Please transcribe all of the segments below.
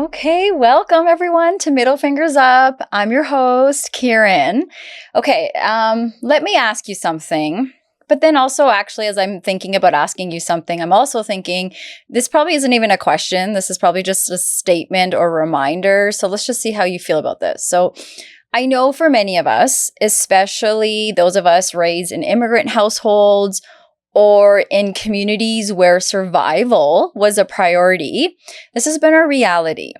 Okay, welcome everyone to Middle Fingers Up. I'm your host, Kiran. Okay, let me ask you something. But then also, actually, as I'm thinking about asking you something, I'm also thinking this probably isn't even a question. This is probably just a statement or reminder. So let's just see how you feel about this. So I know for many of us, especially those of us raised in immigrant households or in communities where survival was a priority, this has been our reality.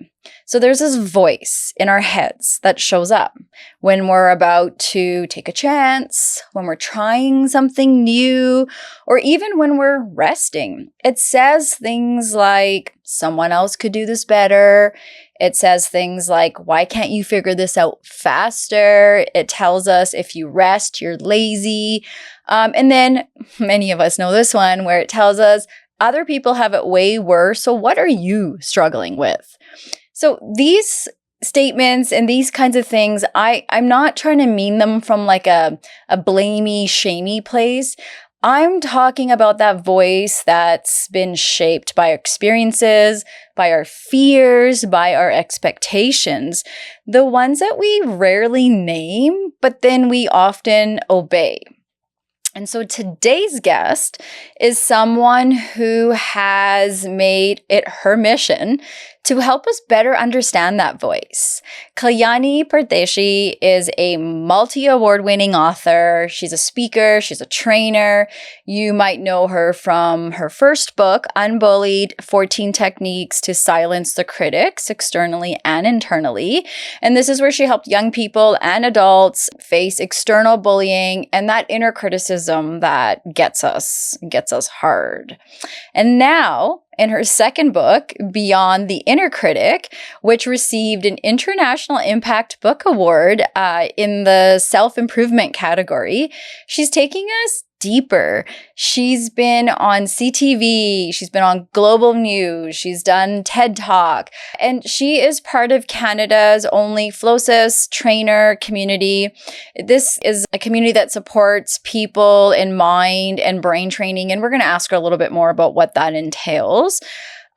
So there's this voice in our heads that shows up when we're about to take a chance, when we're trying something new, or even when we're resting. It says things like, someone else could do this better. It says things like, why can't you figure this out faster? It tells us if you rest, you're lazy. And then many of us know this one where it tells us other people have it way worse. So what are you struggling with? So these statements and these kinds of things, I'm not trying to mean them from like a blamey, shamey place. I'm talking about that voice that's been shaped by our experiences, by our fears, by our expectations, the ones that we rarely name, but then we often obey. And so today's guest is someone who has made it her mission to help us better understand that voice. Kalyani Pardeshi is a multi-award-winning author. She's a speaker. She's a trainer. You might know her from her first book, Unbullied: 14 Techniques to Silence the Critics, Externally and Internally. And this is where she helped young people and adults face external bullying and that inner criticism that gets us hard. And now, in her second book, Beyond the Inner Critic, which received an International Impact Book Award in the self-improvement category, she's taking us deeper. She's been on CTV, she's been on Global News, she's done TED Talk, and she is part of Canada's only Flosis trainer community. This is a community that supports people in mind and brain training, and we're going to ask her a little bit more about what that entails.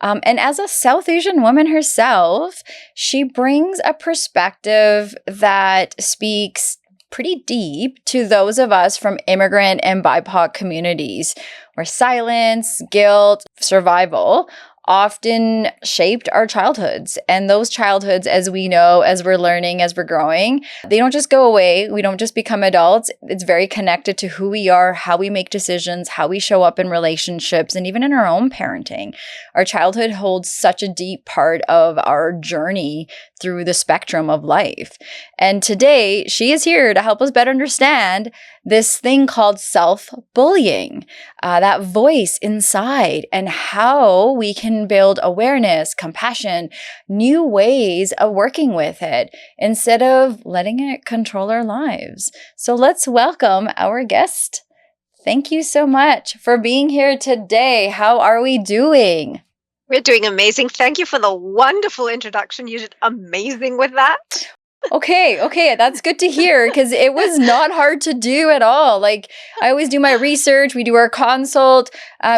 And as a South Asian woman herself, she brings a perspective that speaks pretty deep to those of us from immigrant and BIPOC communities where silence, guilt, survival often shaped our childhoods. And those childhoods, as we know, as we're learning, as we're growing, they don't just go away. We don't just become adults. It's very connected to who we are, how we make decisions, how we show up in relationships, and even in our own parenting. Our childhood holds such a deep part of our journey through the spectrum of life. And today, she is here to help us better understand this thing called self-bullying, that voice inside, and how we can build awareness, compassion, new ways of working with it instead of letting it control our lives. So let's welcome our guest. Thank you so much for being here today. How are we doing? We're doing amazing. Thank you for the wonderful introduction. You did amazing with that. Okay, that's good to hear because it was not hard to do at all. Like, I always do my research, we do our consult.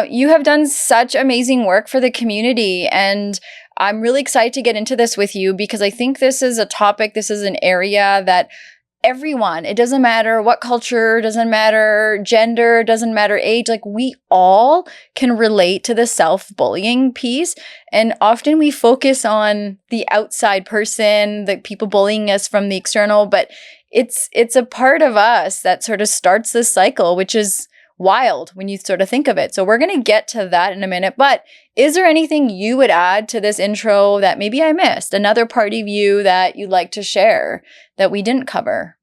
You have done such amazing work for the community, and I'm really excited to get into this with you because I think this is a topic, this is an area that everyone, it doesn't matter what culture, doesn't matter gender, doesn't matter age, like we all can relate to the self-bullying piece. And often we focus on the outside person, the people bullying us from the external, but it's a part of us that sort of starts this cycle, which is wild when you sort of think of it. So we're going to get to that in a minute. But is there anything you would add to this intro that maybe I missed? Another part of you that you'd like to share that we didn't cover?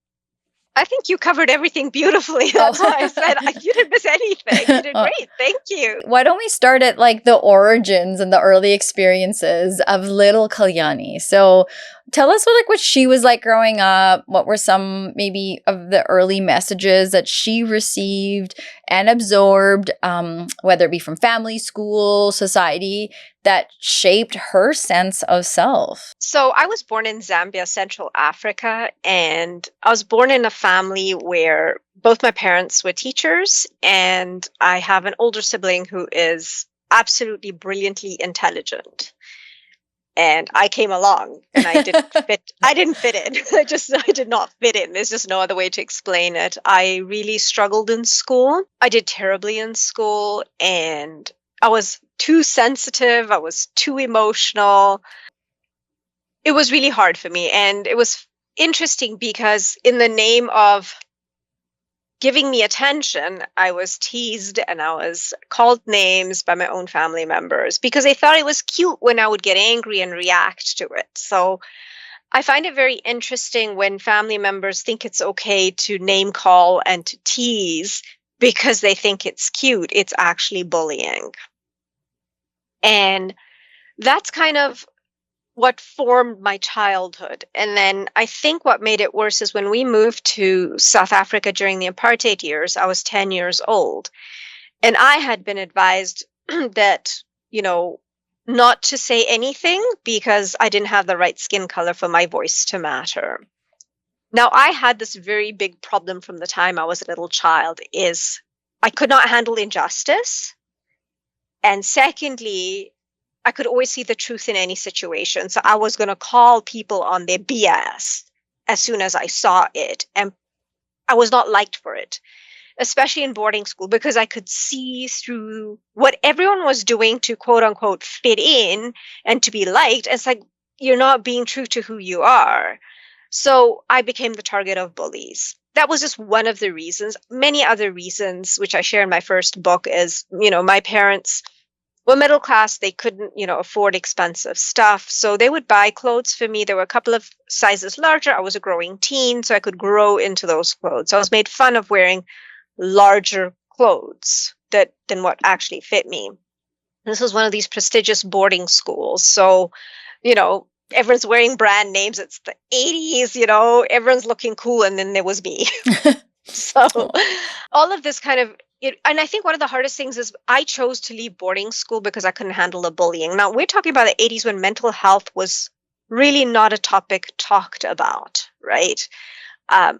I think you covered everything beautifully. That's why I said you didn't miss anything. You did great. Thank you. Why don't we start at like the origins and the early experiences of little Kalyani? So tell us like what she was like growing up. What were some maybe of the early messages that she received and absorbed, whether it be from family, school, society, that shaped her sense of self? So I was born in Zambia, Central Africa, and I was born in a family where both my parents were teachers, and I have an older sibling who is absolutely brilliantly intelligent. And I came along and I didn't fit. I didn't fit in. I did not fit in. There's just no other way to explain it. I really struggled in school. I did terribly in school, and I was too sensitive. I was too emotional. It was really hard for me. And it was interesting because in the name of giving me attention, I was teased and I was called names by my own family members because they thought it was cute when I would get angry and react to it. So I find it very interesting when family members think it's okay to name call and to tease because they think it's cute. It's actually bullying. And that's kind of what formed my childhood. And then I think what made it worse is when we moved to South Africa during the apartheid years, I was 10 years old. And I had been advised that, not to say anything because I didn't have the right skin color for my voice to matter. Now, I had this very big problem from the time I was a little child is I could not handle injustice. And secondly, I could always see the truth in any situation. So I was going to call people on their BS as soon as I saw it. And I was not liked for it, especially in boarding school, because I could see through what everyone was doing to quote unquote fit in and to be liked. It's like, you're not being true to who you are. So I became the target of bullies. That was just one of the reasons. Many other reasons, which I share in my first book, is, my parents were middle class. They couldn't, afford expensive stuff. So they would buy clothes for me. There were a couple of sizes larger. I was a growing teen, so I could grow into those clothes. So I was made fun of wearing larger clothes than what actually fit me. This was one of these prestigious boarding schools. So, everyone's wearing brand names. It's the 80s, everyone's looking cool. And then there was me. So all of this kind of, and I think one of the hardest things is I chose to leave boarding school because I couldn't handle the bullying. Now, we're talking about the 80s when mental health was really not a topic talked about, right?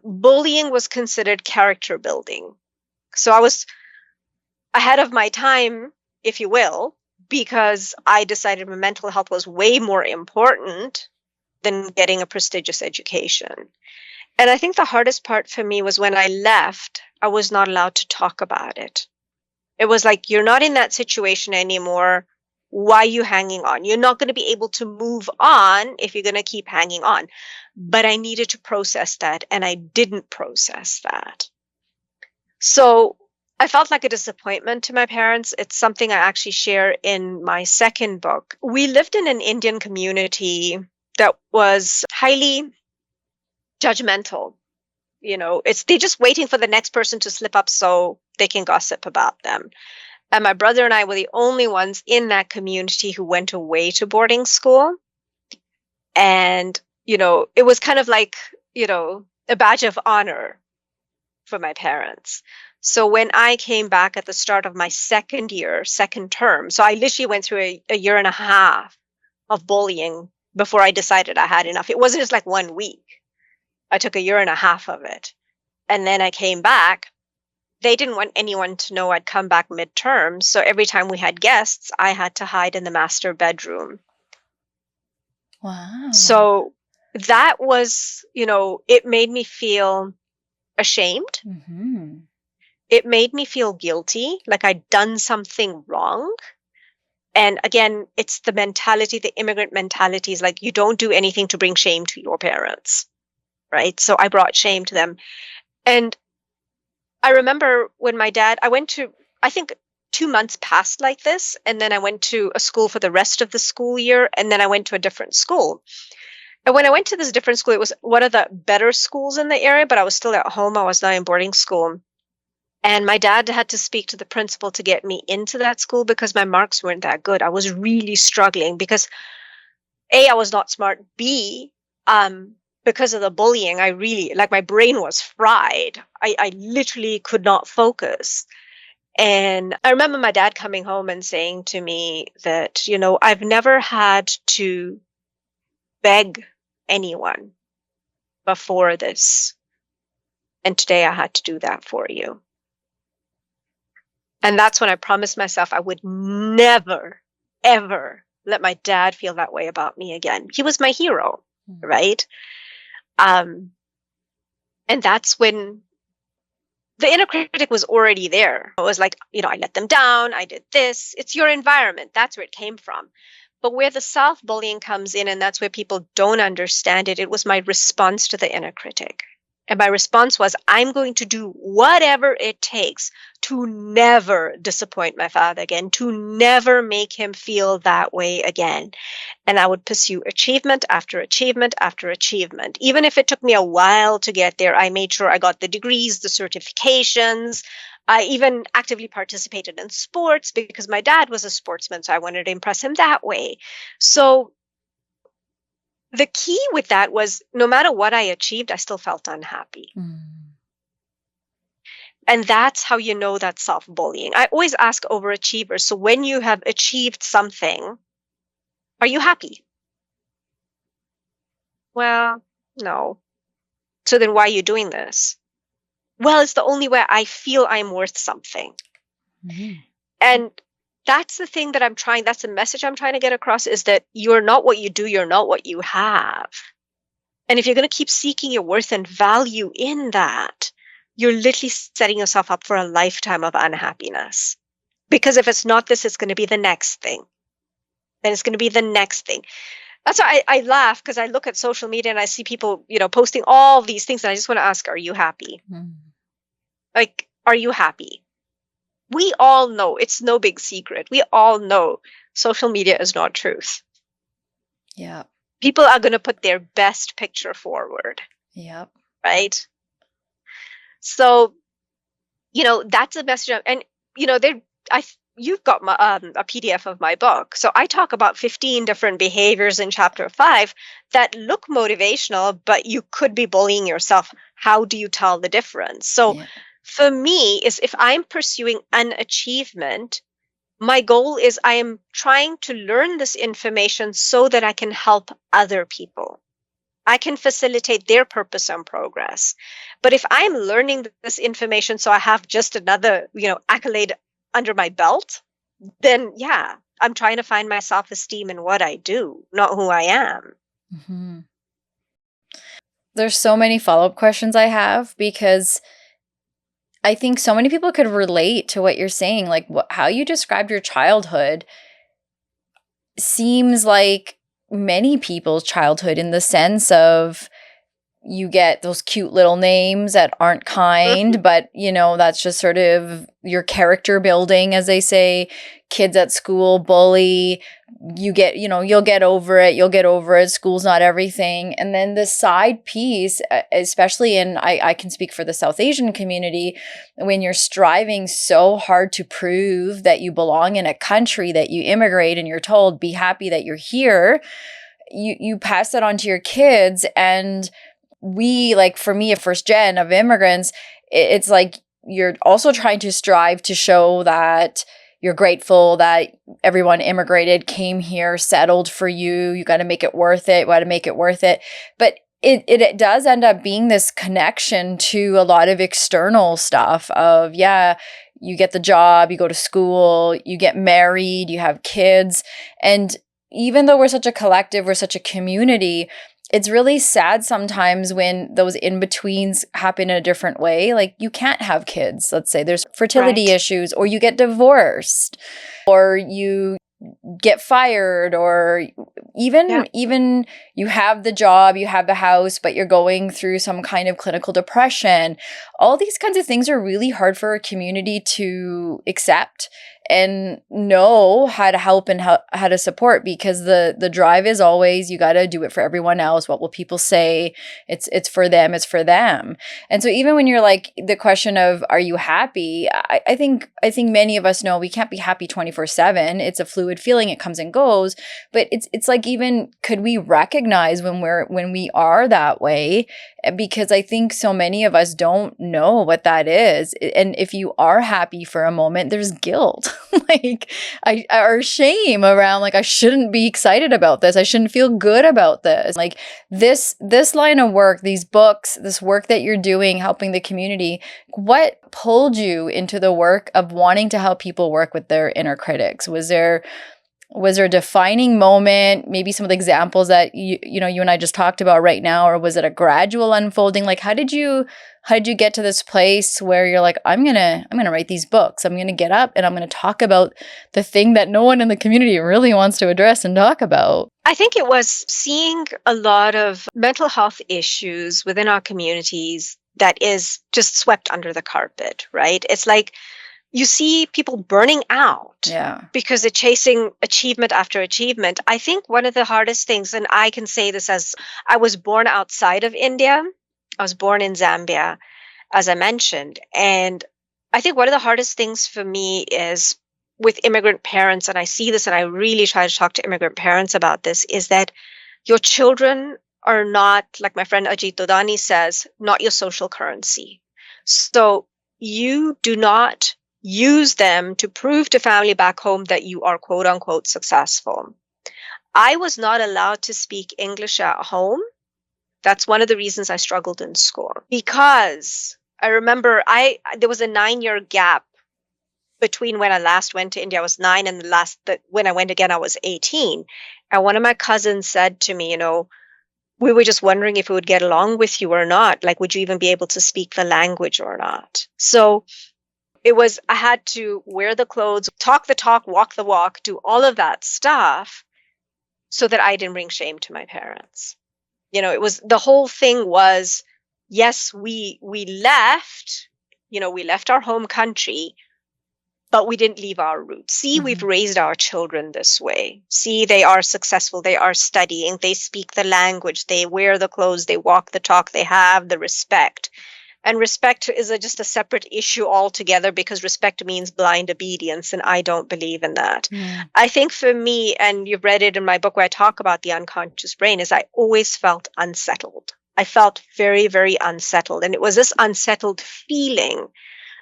Bullying was considered character building. So I was ahead of my time, if you will, because I decided my mental health was way more important than getting a prestigious education. And I think the hardest part for me was when I left, I was not allowed to talk about it. It was like, you're not in that situation anymore. Why are you hanging on? You're not going to be able to move on if you're going to keep hanging on. But I needed to process that, and I didn't process that. So I felt like a disappointment to my parents. It's something I actually share in my second book. We lived in an Indian community that was highly judgmental. They're just waiting for the next person to slip up so they can gossip about them. And my brother and I were the only ones in that community who went away to boarding school. And, it was kind of like, a badge of honor for my parents. So when I came back at the start of my second term, so I literally went through a year and a half of bullying before I decided I had enough. It wasn't just like 1 week. I took a year and a half of it. And then I came back. They didn't want anyone to know I'd come back midterm. So every time we had guests, I had to hide in the master bedroom. Wow. So that was, it made me feel ashamed. Mm-hmm. It made me feel guilty, like I'd done something wrong. And again, it's the mentality, the immigrant mentality is like, you don't do anything to bring shame to your parents. Right. So I brought shame to them. And I remember when my dad, I went to, I think 2 months passed like this. And then I went to a school for the rest of the school year. And then I went to a different school. And when I went to this different school, it was one of the better schools in the area, but I was still at home. I was not in boarding school. And my dad had to speak to the principal to get me into that school because my marks weren't that good. I was really struggling because A, I was not smart. B, because of the bullying, I really, like, my brain was fried. I literally could not focus. And I remember my dad coming home and saying to me that, I've never had to beg anyone before this. And today I had to do that for you. And that's when I promised myself I would never, ever let my dad feel that way about me again. He was my hero, right? And that's when the inner critic was already there. It was like, I let them down. I did this. It's your environment. That's where it came from. But where the self-bullying comes in, and that's where people don't understand it, it was my response to the inner critic. And my response was, I'm going to do whatever it takes to never disappoint my father again, to never make him feel that way again. And I would pursue achievement after achievement after achievement. Even if it took me a while to get there, I made sure I got the degrees, the certifications. I even actively participated in sports because my dad was a sportsman, so I wanted to impress him that way. So the key with that was no matter what I achieved, I still felt unhappy. And that's how you know that's self-bullying. I always ask overachievers, so when you have achieved something, are you happy? Well, no. So then why are you doing this? Well, it's the only way I feel I'm worth something. And that's the thing that that's the message I'm trying to get across, is that you're not what you do, you're not what you have. And if you're going to keep seeking your worth and value in that, you're literally setting yourself up for a lifetime of unhappiness. Because if it's not this, it's going to be the next thing. Then it's going to be the next thing. That's why I laugh, because I look at social media and I see people, posting all these things, and I just want to ask, are you happy? Like, are you happy? We all know, it's no big secret. We all know social media is not truth. Yeah. People are going to put their best picture forward. Yeah. Right? So, that's a message. And, you've got a PDF of my book. So I talk about 15 different behaviors in chapter 5 that look motivational, but you could be bullying yourself. How do you tell the difference? So for me, is if I'm pursuing an achievement, my goal is I am trying to learn this information so that I can help other people. I can facilitate their purpose and progress. But if I'm learning this information so I have just another, accolade under my belt, then I'm trying to find my self-esteem in what I do, not who I am. There's so many follow-up questions I have, because I think so many people could relate to what you're saying. Like how you described your childhood seems like many people's childhood, in the sense of you get those cute little names that aren't kind, but that's just sort of your character building, as they say. Kids at school bully, you get, you'll get over it. School's not everything. And then the side piece, especially I can speak for the South Asian community, when you're striving so hard to prove that you belong in a country, that you immigrate, and you're told, be happy that you're here, you pass that on to your kids. And we, like, for me, a first gen of immigrants, it's like you're also trying to strive to show that you're grateful that everyone immigrated, came here, settled for you. You got to make it worth it. You got to make it worth it. But it does end up being this connection to a lot of external stuff of, you get the job, you go to school, you get married, you have kids. And even though we're such a collective, we're such a community, it's really sad sometimes when those in-betweens happen in a different way. Like, you can't have kids. Let's say there's fertility issues, or you get divorced, or you get fired, or even you have the job, you have the house, but you're going through some kind of clinical depression. All these kinds of things are really hard for a community to accept. and know how to help and how to support, because the drive is always, you got to do it for everyone else. What will people say? It's for them. It's for them. And so even when you're like, the question of, are you happy? I think many of us know we can't be happy 24/7. It's a fluid feeling. It comes and goes. But it's like, even could we recognize when we are that way? Because I think so many of us don't know what that is. And if you are happy for a moment, there's guilt, like or shame around, like, I shouldn't be excited about this. I shouldn't feel good about this. Like this line of work, these books, this work that you're doing, helping the community, what pulled you into the work of wanting to help people work with their inner critics? Was there a defining moment, maybe some of the examples that you and I just talked about right now, or was it a gradual unfolding? Like, how did you get to this place where you're like, I'm going to write these books. I'm going to get up and I'm going to talk about the thing that no one in the community really wants to address and talk about? I think it was seeing a lot of mental health issues within our communities that is just swept under the carpet, right? It's like, you see people burning out because they're chasing achievement after achievement. I think one of the hardest things, and I can say this as I was born outside of India. I was born in Zambia, as I mentioned. And I think one of the hardest things for me is with immigrant parents, and I see this and I really try to talk to immigrant parents about this, is that your children are not, like my friend Ajit Dodani says, not your social currency. So you do not use them to prove to family back home that you are quote unquote successful. I was not allowed to speak English at home. That's one of the reasons I struggled in school, because I remember there was a 9-year gap between when I last went to India. I was 9, and when I went again, I was 18. And one of my cousins said to me, we were just wondering if we would get along with you or not. Like, would you even be able to speak the language or not? So I had to wear the clothes, talk the talk, walk the walk, do all of that stuff so that I didn't bring shame to my parents. The whole thing was, yes, we left, we left our home country, but we didn't leave our roots. See, we've raised our children this way. See, they are successful. They are studying. They speak the language. They wear the clothes. They walk the talk. They have the respect. And respect is just a separate issue altogether, because respect means blind obedience, and I don't believe in that. I think for me, and you've read it in my book where I talk about the unconscious brain, is I always felt unsettled. I felt very, very unsettled. And it was this unsettled feeling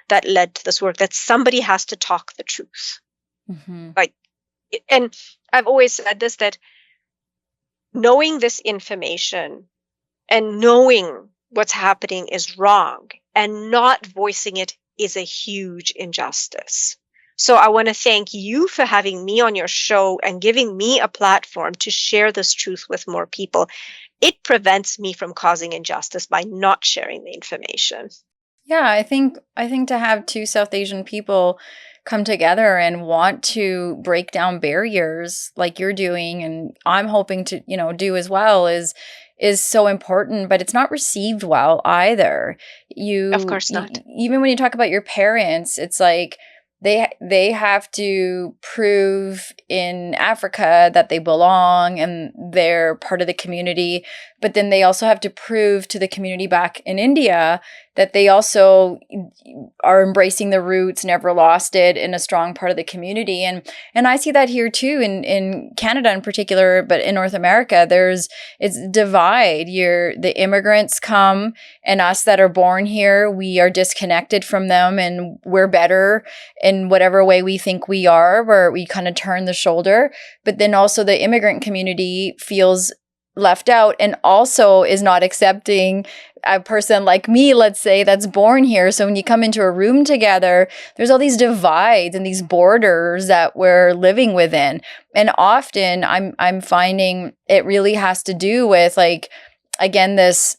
that led to this work, that somebody has to talk the truth. And I've always said this, that knowing this information and knowing what's happening is wrong and not voicing it is a huge injustice. So I want to thank you for having me on your show and giving me a platform to share this truth with more people. It prevents me from causing injustice by not sharing the information. Yeah, I think to have two South Asian people come together and want to break down barriers like you're doing, and I'm hoping to, do as well, is so important, but it's not received well either. Of course not. Even when you talk about your parents, it's like they have to prove in Africa that they belong and they're part of the community, but then they also have to prove to the community back in India that they also are embracing the roots, never lost it, in a strong part of the community. And I see that here too, in Canada in particular, but in North America, it's divide. The immigrants come, and us that are born here, we are disconnected from them, and we're better in whatever way we think we are, where we kind of turn the shoulder. But then also the immigrant community feels left out and also is not accepting a person like me, let's say, that's born here. So when you come into a room together, there's all these divides and these borders that we're living within. And often I'm finding it really has to do with, like, again, this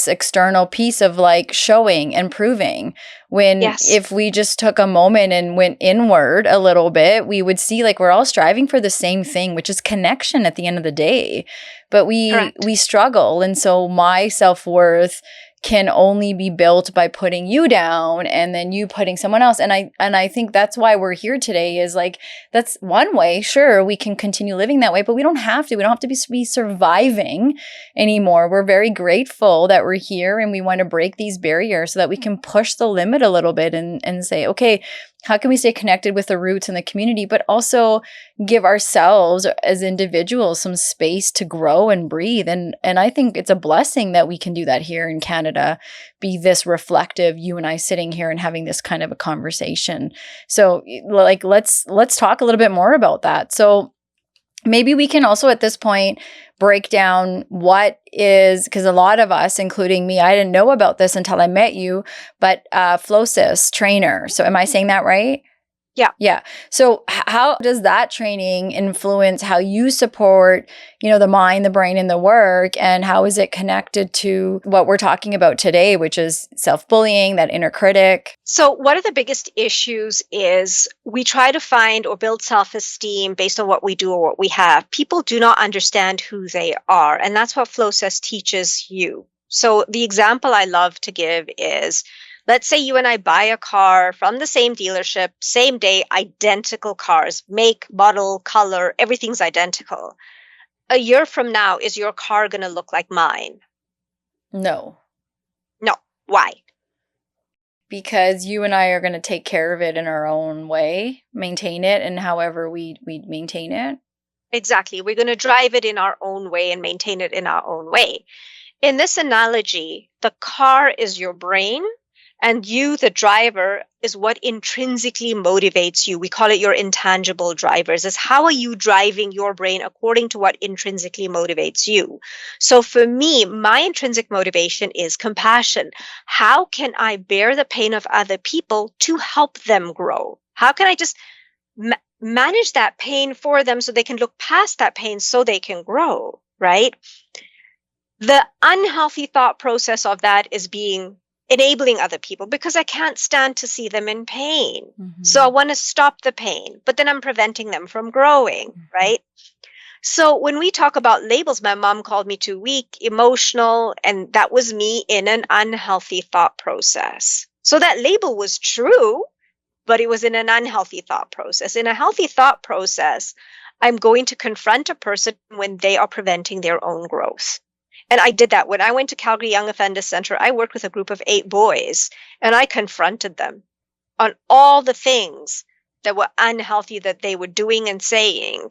external piece of like showing and proving, when if we just took a moment and went inward a little bit, we would see like we're all striving for the same thing, which is connection at the end of the day. But we struggle. And so my self-worth can only be built by putting you down and then you putting someone else. And I think that's why we're here today, is like, that's one way. Sure, we can continue living that way, but we don't have to. We don't have to be surviving anymore. We're very grateful that we're here, and we want to break these barriers so that we can push the limit a little bit and say, okay, how can we stay connected with the roots and the community, but also give ourselves as individuals some space to grow and breathe? And I think it's a blessing that we can do that here in Canada, be this reflective, you and I sitting here and having this kind of a conversation. So like, let's talk a little bit more about that. So maybe we can also at this point break down what is, because a lot of us, including me, I didn't know about this until I met you, but Flosis trainer. So am I saying that right? Yeah. Yeah. So how does that training influence how you support, the mind, the brain, and the work? And how is it connected to what we're talking about today, which is self-bullying, that inner critic? So one of the biggest issues is we try to find or build self-esteem based on what we do or what we have. People do not understand who they are. And that's what Flow-Cess teaches you. So the example I love to give is, let's say you and I buy a car from the same dealership, same day, identical cars, make, model, color, everything's identical. A year from now, is your car going to look like mine? No. No. Why? Because you and I are going to take care of it in our own way, maintain it, and however we maintain it. Exactly. We're going to drive it in our own way and maintain it in our own way. In this analogy, the car is your brain, and you, the driver, is what intrinsically motivates you. We call it your intangible drivers. Is how are you driving your brain according to what intrinsically motivates you? So for me, my intrinsic motivation is compassion. How can I bear the pain of other people to help them grow? How can I just manage that pain for them so they can look past that pain so they can grow, right? The unhealthy thought process of that is enabling other people, because I can't stand to see them in pain. Mm-hmm. So I want to stop the pain, but then I'm preventing them from growing, right? So when we talk about labels, my mom called me too weak, emotional, and that was me in an unhealthy thought process. So that label was true, but it was in an unhealthy thought process. In a healthy thought process, I'm going to confront a person when they are preventing their own growth. And I did that. When I went to Calgary Young Offenders Center, I worked with a group of 8 boys, and I confronted them on all the things that were unhealthy that they were doing and saying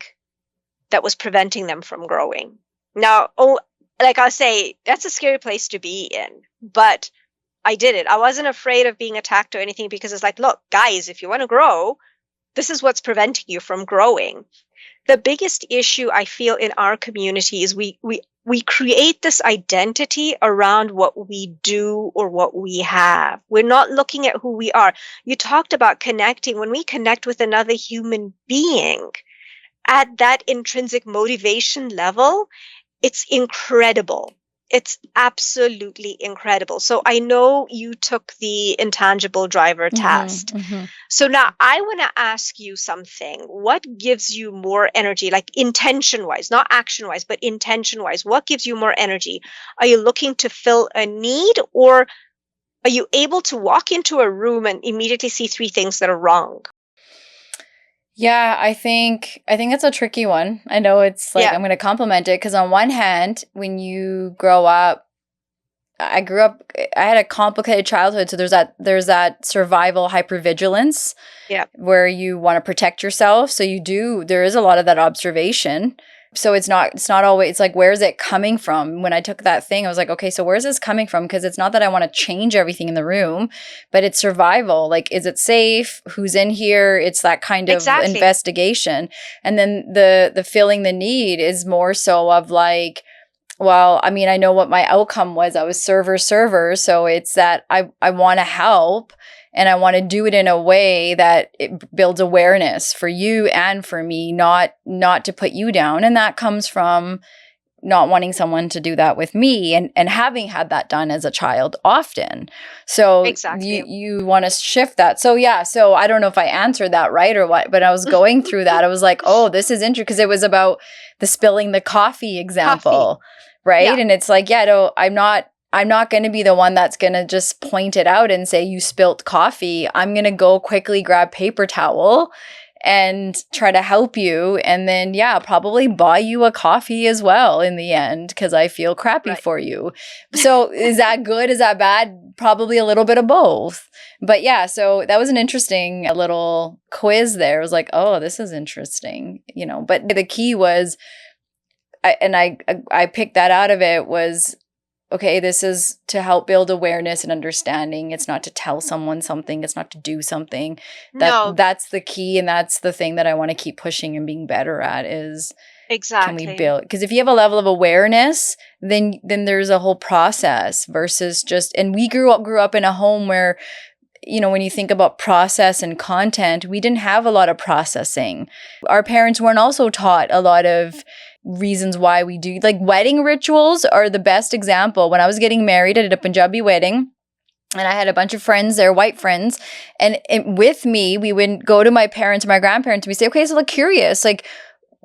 that was preventing them from growing. Now, like I'll say, that's a scary place to be in, but I did it. I wasn't afraid of being attacked or anything, because it's like, look, guys, if you want to grow, this is what's preventing you from growing. The biggest issue I feel in our community is we create this identity around what we do or what we have. We're not looking at who we are. You talked about connecting. When we connect with another human being at that intrinsic motivation level, it's incredible. It's absolutely incredible. So I know you took the intangible driver test. Mm-hmm. So now I want to ask you something. What gives you more energy, like intention-wise, not action-wise, but intention-wise? What gives you more energy? Are you looking to fill a need, or are you able to walk into a room and immediately see 3 things that are wrong? Yeah, I think that's a tricky one. I know it's like, I'm going to compliment it, because on one hand, when you grow up, I had a complicated childhood. So there's that survival hypervigilance, where you want to protect yourself. So there is a lot of that observation. So it's not always, it's like, where is it coming from? When I took that thing, I was like, okay, so where's this coming from? Because it's not that I want to change everything in the room, but it's survival. Like, is it safe? Who's in here? It's that kind of investigation. And then the feeling the need is more so of like, well, I mean, I know what my outcome was. I was server. So it's that I want to help, and I want to do it in a way that it builds awareness for you and for me, not to put you down. And that comes from not wanting someone to do that with me, and having had that done as a child often. So you want to shift that. So so I don't know if I answered that right or what, but I was going through that. I was like, oh, this is interesting, because it was about the spilling the coffee example. Right. Yeah. And it's like, I'm I'm not going to be the one that's going to just point it out and say, you spilt coffee. I'm going to go quickly grab paper towel and try to help you. And then, yeah, probably buy you a coffee as well in the end because I feel crappy for you. So is that good? Is that bad? Probably a little bit of both. But yeah, so that was an interesting little quiz there. It was like, oh, this is interesting, but the key was, I picked that out of it was, okay, this is to help build awareness and understanding. It's not to tell someone something. It's not to do something. That's the key. And that's the thing that I want to keep pushing and being better at is exactly. Can we build? Because if you have a level of awareness, then there's a whole process versus just, and we grew up in a home where, when you think about process and content, we didn't have a lot of processing. Our parents weren't also taught a lot of reasons why we do, like wedding rituals are the best example. When I was getting married, I did a Punjabi wedding and I had a bunch of friends there, white friends. And with me, we would go to my parents, my grandparents, and we say, okay, so look curious, like,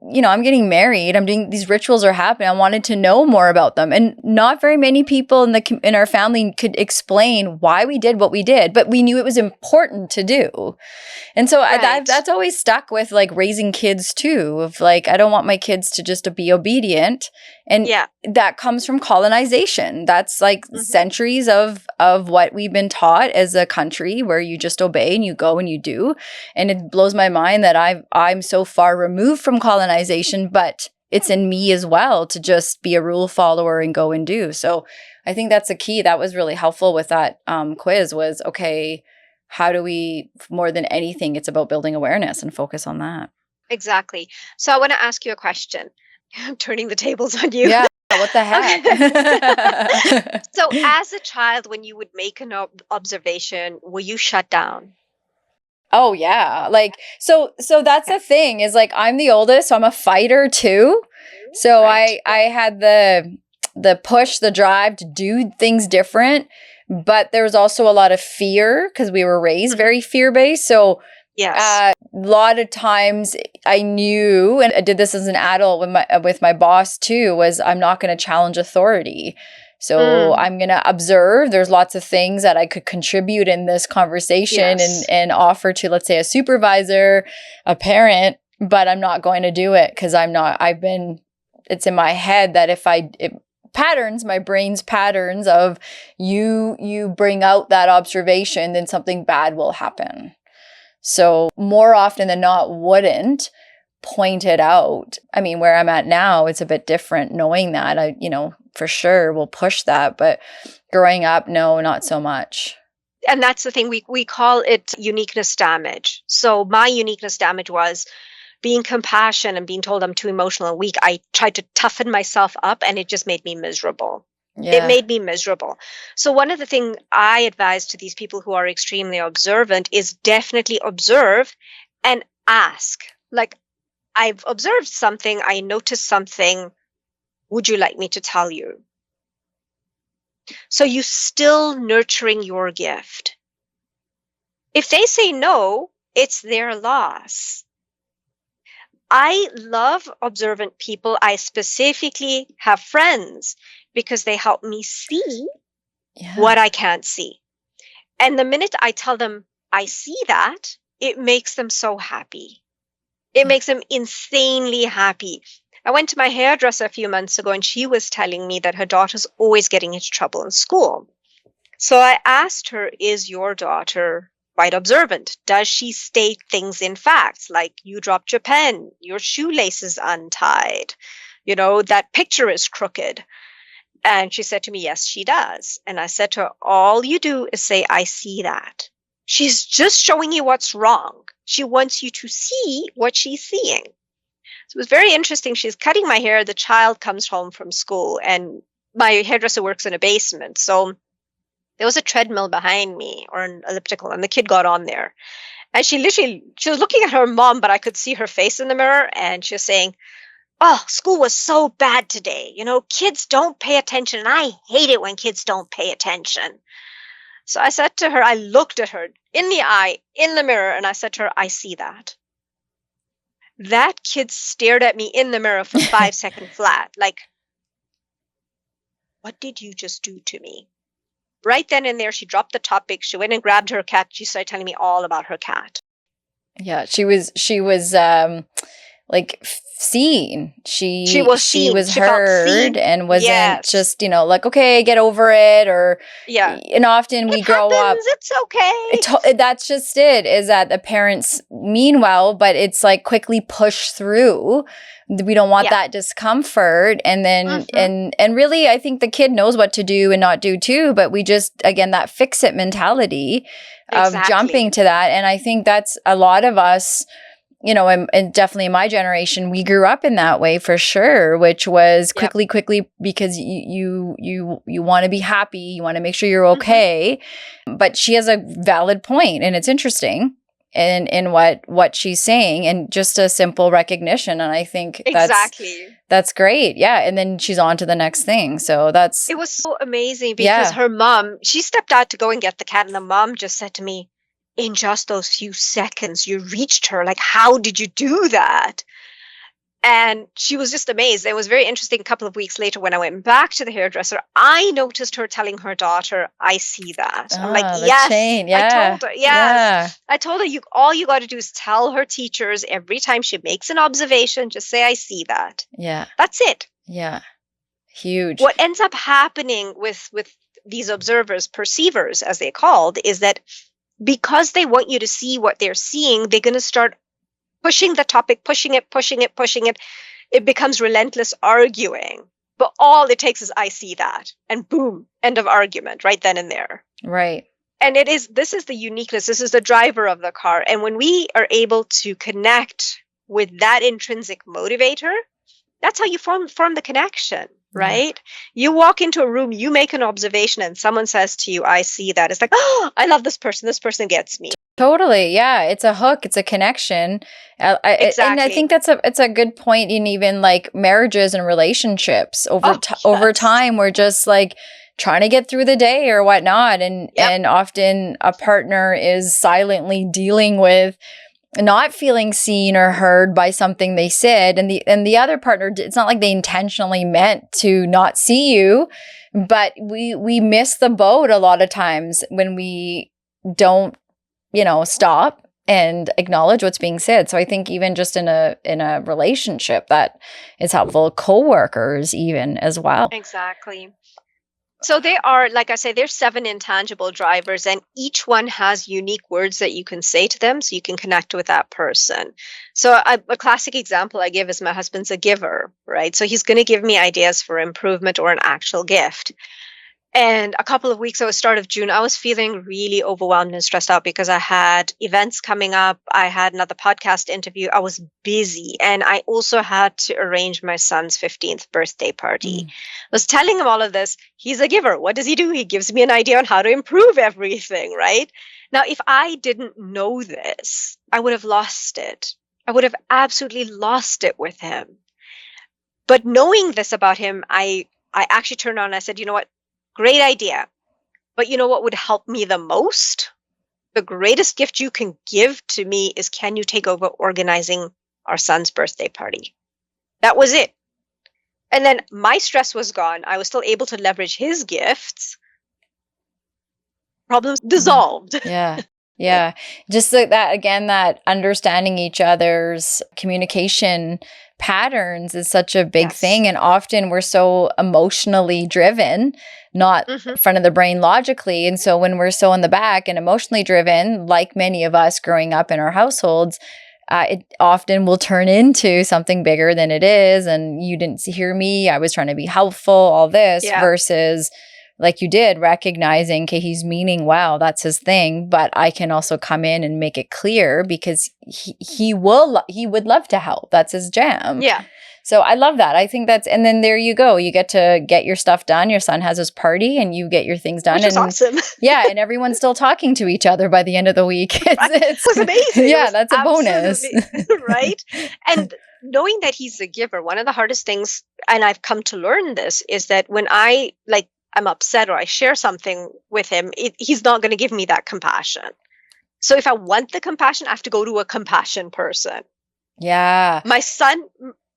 I'm getting married. I'm doing these rituals are happening. I wanted to know more about them. And not very many people in our family could explain why we did what we did, but we knew it was important to do. And so that's always stuck with like raising kids too, of like, I don't want my kids to just be obedient. And that comes from colonization. That's like centuries of what we've been taught as a country where you just obey and you go and you do. And it blows my mind that I'm so far removed from colonization, but it's in me as well to just be a rule follower and go and do. So I think that's a key. That was really helpful with that quiz was, okay, how do we, more than anything, it's about building awareness and focus on that. Exactly. So I want to ask you a question. I'm turning the tables on you. Yeah, what the heck? So as a child, when you would make an observation, were you shut down? Oh, yeah. Like, so that's the thing is like, I'm the oldest, so I'm a fighter too. So I had the push, the drive to do things different, but there was also a lot of fear because we were raised very fear-based. So a lot of times I knew, and I did this as an adult with my boss too, was I'm not going to challenge authority. So I'm going to observe. There's lots of things that I could contribute in this conversation and offer to, let's say, a supervisor, a parent, but I'm not going to do it because it's in my head that my brain's patterns of you bring out that observation, then something bad will happen. So more often than not, wouldn't point it out. I mean, where I'm at now, it's a bit different knowing that I, for sure will push that, but growing up, no, not so much. And that's the thing, we call it uniqueness damage. So my uniqueness damage was being compassionate and being told I'm too emotional and weak. I tried to toughen myself up and it just made me miserable. It made me miserable. So one of the things I advise to these people who are extremely observant is definitely observe and ask. Like, I've observed something, I noticed something. Would you like me to tell you? So you still nurturing your gift. If they say no, it's their loss. I love observant people. I specifically have friends because they help me see what I can't see. And the minute I tell them I see that, it makes them so happy. It makes them insanely happy. I went to my hairdresser a few months ago and she was telling me that her daughter's always getting into trouble in school. So I asked her, is your daughter quite observant? Does she state things in facts like you dropped your pen, your shoelace is untied, that picture is crooked? And she said to me, yes, she does. And I said to her, all you do is say, I see that. She's just showing you what's wrong. She wants you to see what she's seeing. So it was very interesting. She's cutting my hair. The child comes home from school and my hairdresser works in a basement. So there was a treadmill behind me or an elliptical and the kid got on there. And she was looking at her mom, but I could see her face in the mirror and she was saying, oh, school was so bad today. Kids don't pay attention. And I hate it when kids don't pay attention. So I said to her, I looked at her in the eye, in the mirror, and I said to her, I see that. That kid stared at me in the mirror for 5 seconds flat. Like, what did you just do to me? Right then and there, she dropped the topic. She went and grabbed her cat. She started telling me all about her cat. Yeah, she was like seen. She was She seen. was She felt heard seen. and wasn't Yes. just, like, okay, get over it, or Yeah. and often we It grow up. happens. It's okay. That's just it, is that the parents mean well, but it's like quickly push through. We don't want Yeah. that discomfort. And then, Mhm. and really, I think the kid knows what to do and not do too, but we just, again, that fix it mentality of Exactly. jumping to that. And I think that's a lot of us, and definitely in my generation, we grew up in that way for sure, which was Yep. quickly, because you want to be happy, you want to make sure you're Mhm. okay. But she has a valid point, and it's interesting in what she's saying, and just a simple recognition. And I think Exactly. that's great. Yeah. And then she's on to the next thing. So It was so amazing because her mom, she stepped out to go and get the cat, and the mom just said to me, in just those few seconds, you reached her. Like, how did you do that? And she was just amazed. It was very interesting. A couple of weeks later, when I went back to the hairdresser, I noticed her telling her daughter, I see that. I'm like, the yes. chain. I Yeah. told her, yes. I told her, all you got to do is tell her teachers every time she makes an observation, just say, I see that. Yeah. That's it. Yeah. Huge. What ends up happening with these observers, perceivers, as they're called, is that because they want you to see what they're seeing, they're going to start pushing the topic, pushing it. It becomes relentless arguing. But all it takes is, I see that. And boom, end of argument right then and there. Right. And this is the uniqueness. This is the driver of the car. And when we are able to connect with that intrinsic motivator, that's how you form the connection, right? Yeah. You walk into a room, you make an observation, and someone says to you, I see that. It's like, oh, I love this person. This person gets me. Totally. Yeah. It's a hook. It's a connection. Exactly. And I think it's a good point in even like marriages and relationships over time. We're just like trying to get through the day or whatnot. And often a partner is silently dealing with not feeling seen or heard by something they said. And the other partner, it's not like they intentionally meant to not see you, but we miss the boat a lot of times when we don't, stop and acknowledge what's being said. So I think even just in a relationship, that is helpful. Coworkers even as well. Exactly. So they are, like I say, there's 7 intangible drivers, and each one has unique words that you can say to them so you can connect with that person. So a classic example I give is my husband's a giver, right? So he's going to give me ideas for improvement or an actual gift. And a couple of weeks ago, start of June, I was feeling really overwhelmed and stressed out because I had events coming up. I had another podcast interview. I was busy. And I also had to arrange my son's 15th birthday party. I was telling him all of this. He's a giver. What does he do? He gives me an idea on how to improve everything, right? Now, if I didn't know this, I would have lost it. I would have absolutely lost it with him. But knowing this about him, I actually turned on and I said, you know what? Great idea. But you know what would help me the most? The greatest gift you can give to me is, can you take over organizing our son's birthday party? That was it. And then my stress was gone. I was still able to leverage his gifts. Problems dissolved. Yeah. Yeah. Just like that, again, that understanding each other's communication patterns is such a big thing. And often we're so emotionally driven, not front of the brain logically. And so when we're so in the back and emotionally driven, like many of us growing up in our households, it often will turn into something bigger than it is. And you didn't hear me. I was trying to be helpful, all this versus like you did, recognizing, okay, he's meaning well, that's his thing, but I can also come in and make it clear because he would love to help. That's his jam. Yeah. So I love that. I think and then there you go. You get to get your stuff done. Your son has his party and you get your things done. Which is awesome. Yeah. And everyone's still talking to each other by the end of the week. It was amazing. Yeah, that's a bonus. Right? And knowing that he's a giver, one of the hardest things, and I've come to learn this, is that when I'm upset or I share something with him, he's not going to give me that compassion. So if I want the compassion, I have to go to a compassion person. Yeah. My son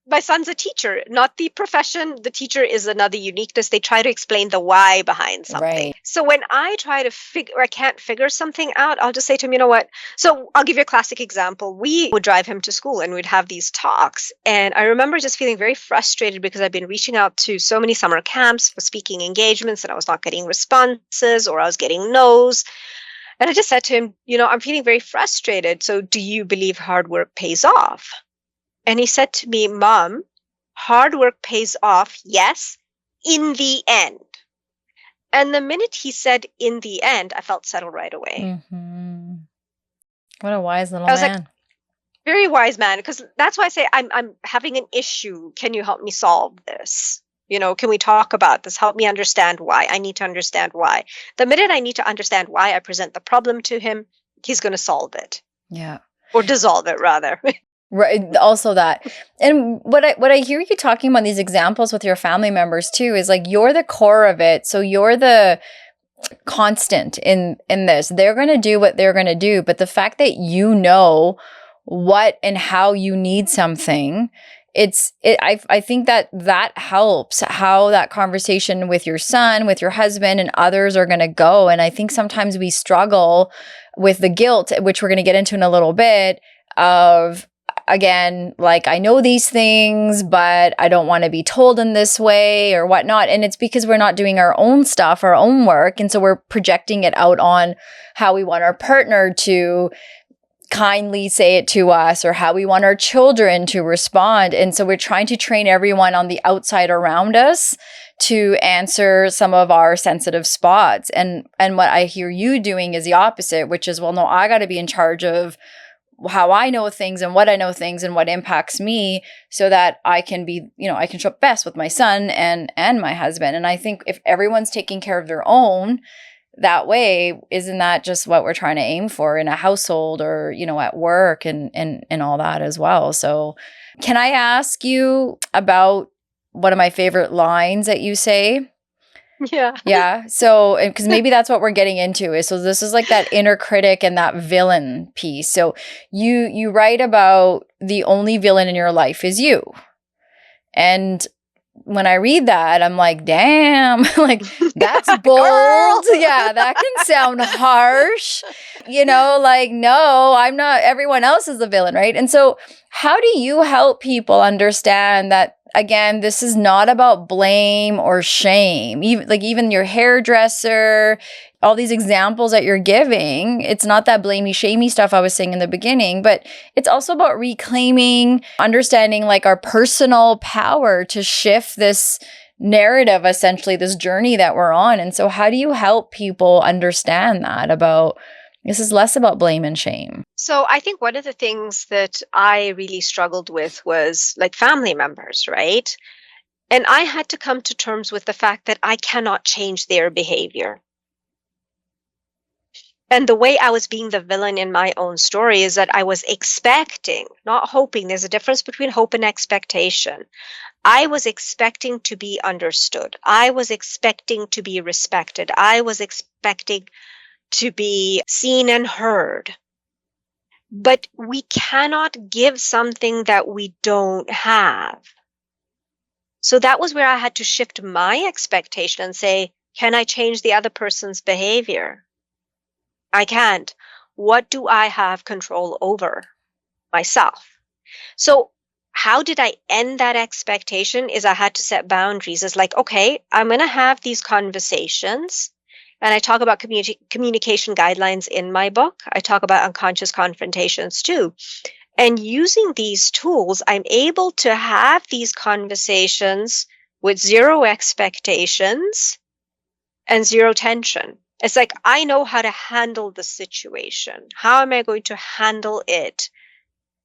my son's a teacher, not the profession. The teacher is another uniqueness. They try to explain the why behind something. Right. So when I try to figure, I can't figure something out, I'll just say to him, you know what? So I'll give you a classic example. We would drive him to school and we'd have these talks. And I remember just feeling very frustrated because I've been reaching out to so many summer camps for speaking engagements and I was not getting responses or I was getting no's. And I just said to him, I'm feeling very frustrated. So do you believe hard work pays off? And he said to me, Mom, hard work pays off, yes, in the end. And the minute he said in the end, I felt settled right away. Mm-hmm. What a wise little I was man. like, very wise man, because that's why I say I'm having an issue. Can you help me solve this? Can we talk about this? Help me understand why. I need to understand why. The minute I need to understand why, I present the problem to him, he's going to solve it. Yeah. Or dissolve it, rather. Right. Also that. And what I hear you talking about these examples with your family members too is like you're the core of it. So you're the constant in this. They're going to do what they're going to do, but the fact that you know what and how you need something, I think that helps how that conversation with your son, with your husband and others are going to go. And I think sometimes we struggle with the guilt, which we're going to get into in a little bit, of again, like I know these things, but I don't want to be told in this way or whatnot. And it's because we're not doing our own stuff, our own work. And so we're projecting it out on how we want our partner to kindly say it to us or how we want our children to respond. And so we're trying to train everyone on the outside around us to answer some of our sensitive spots. And what I hear you doing is the opposite, which is, well, no, I got to be in charge of how I know things and what I know things and what impacts me so that I can be, I can show up best with my son and my husband. And I think if everyone's taking care of their own that way, isn't that just what we're trying to aim for in a household or, at work and all that as well? So can I ask you about one of my favorite lines that you say? Yeah. Yeah. So, because maybe that's what we're getting into is, so this is like that inner critic and that villain piece. So you write about the only villain in your life is you. And when I read that, I'm like, damn, like that's bold. Yeah, that can sound harsh. Like, no, I'm not, everyone else is the villain, right? And so how do you help people understand that, again, this is not about blame or shame? Even your hairdresser, all these examples that you're giving, it's not that blamey, shamey stuff I was saying in the beginning, but it's also about reclaiming, understanding like our personal power to shift this narrative, essentially, this journey that we're on. And so how do you help people understand that about, this is less about blame and shame? So I think one of the things that I really struggled with was like family members, right? And I had to come to terms with the fact that I cannot change their behavior. And the way I was being the villain in my own story is that I was expecting, not hoping. There's a difference between hope and expectation. I was expecting to be understood. I was expecting to be respected. I was expecting to be seen and heard. But we cannot give something that we don't have. So that was where I had to shift my expectation and say, can I change the other person's behavior? I can't. What do I have control over? Myself. So how did I end that expectation is I had to set boundaries. It's like, okay, I'm going to have these conversations. And I talk about communication guidelines in my book. I talk about unconscious confrontations too. And using these tools, I'm able to have these conversations with zero expectations and zero tension. It's like, I know how to handle the situation. How am I going to handle it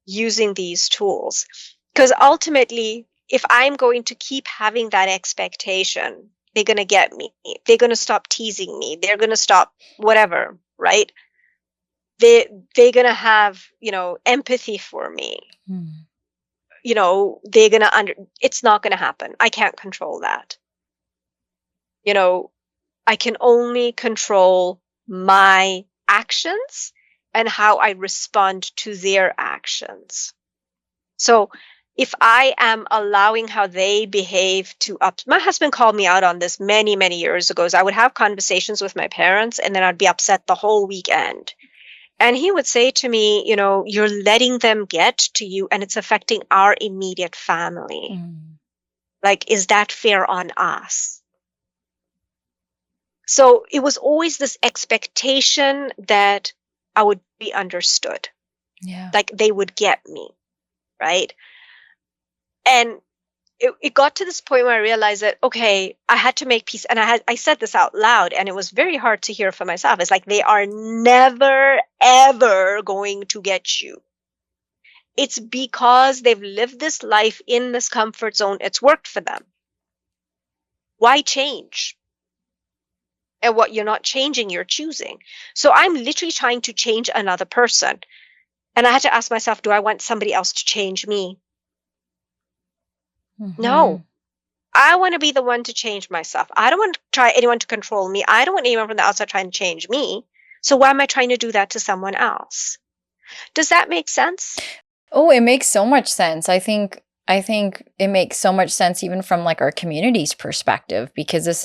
using these tools? Because ultimately, if I'm going to keep having that expectation, they're going to get me. They're going to stop teasing me. They're going to stop whatever, right? They're going to have, empathy for me. They're going to it's not going to happen. I can't control that. I can only control my actions and how I respond to their actions. So if I am allowing how they behave to my husband called me out on this many, many years ago. I would have conversations with my parents and then I'd be upset the whole weekend. And he would say to me, you're letting them get to you and it's affecting our immediate family. Like, is that fair on us? So it was always this expectation that I would be understood. Yeah. Like they would get me, right? And it got to this point where I realized that, okay, I had to make peace. And I said this out loud and it was very hard to hear for myself. It's like, they are never, ever going to get you. It's because they've lived this life in this comfort zone. It's worked for them. Why change? And what you're not changing, you're choosing. So I'm literally trying to change another person. And I had to ask myself, do I want somebody else to change me? No. I want to be the one to change myself. I don't want to try anyone to control me. I don't want anyone from the outside trying to change me. So why am I trying to do that to someone else? Does that make sense? Oh, it makes so much sense. I think it makes so much sense even from like our community's perspective, because this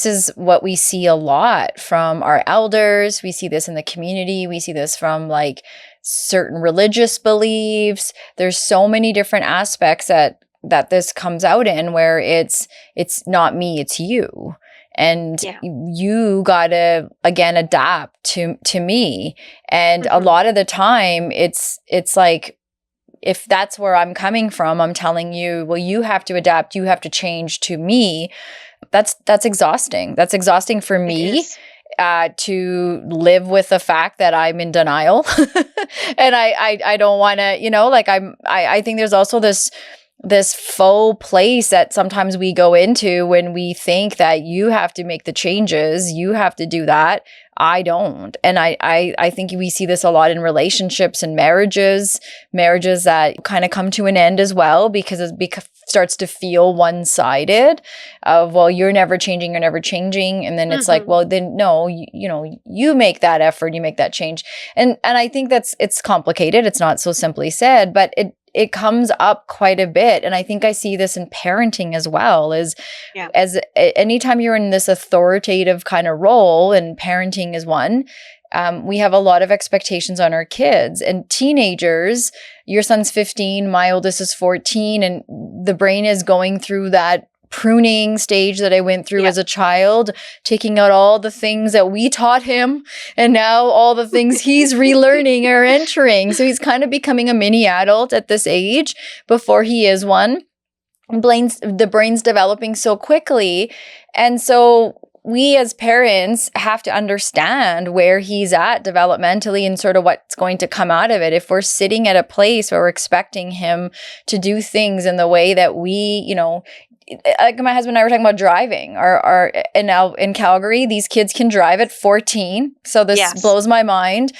is what we see a lot from our elders. We see this in the community. We see this from like certain religious beliefs. There's so many different aspects that this comes out in, where it's not me, it's you. And you gotta, again, adapt to me. And a lot of the time it's like, if that's where I'm coming from, I'm telling you, well, you have to adapt, you have to change to me. That's exhausting. That's exhausting for me to live with the fact that I'm in denial. And I don't want to, like I think there's also this faux place that sometimes we go into when we think that you have to make the changes, you have to do that. I don't. And I think we see this a lot in relationships and marriages that kind of come to an end as well, because it starts to feel one-sided of, well, you're never changing. And then it's like, well, then no, you make that effort, you make that change. And I think it's complicated. It's not so simply said, but it comes up quite a bit. And I think I see this in parenting as well, as anytime you're in this authoritative kind of role, and parenting is one, we have a lot of expectations on our kids and teenagers. Your son's 15, my oldest is 14, and the brain is going through that pruning stage that I went through as a child, taking out all the things that we taught him, and now all the things he's relearning are entering. So he's kind of becoming a mini adult at this age before he is one. The brain's developing so quickly. And so we as parents have to understand where he's at developmentally and sort of what's going to come out of it. If we're sitting at a place where we're expecting him to do things in the way that we, like my husband and I were talking about driving, and now in Calgary, these kids can drive at 14. So this blows my mind,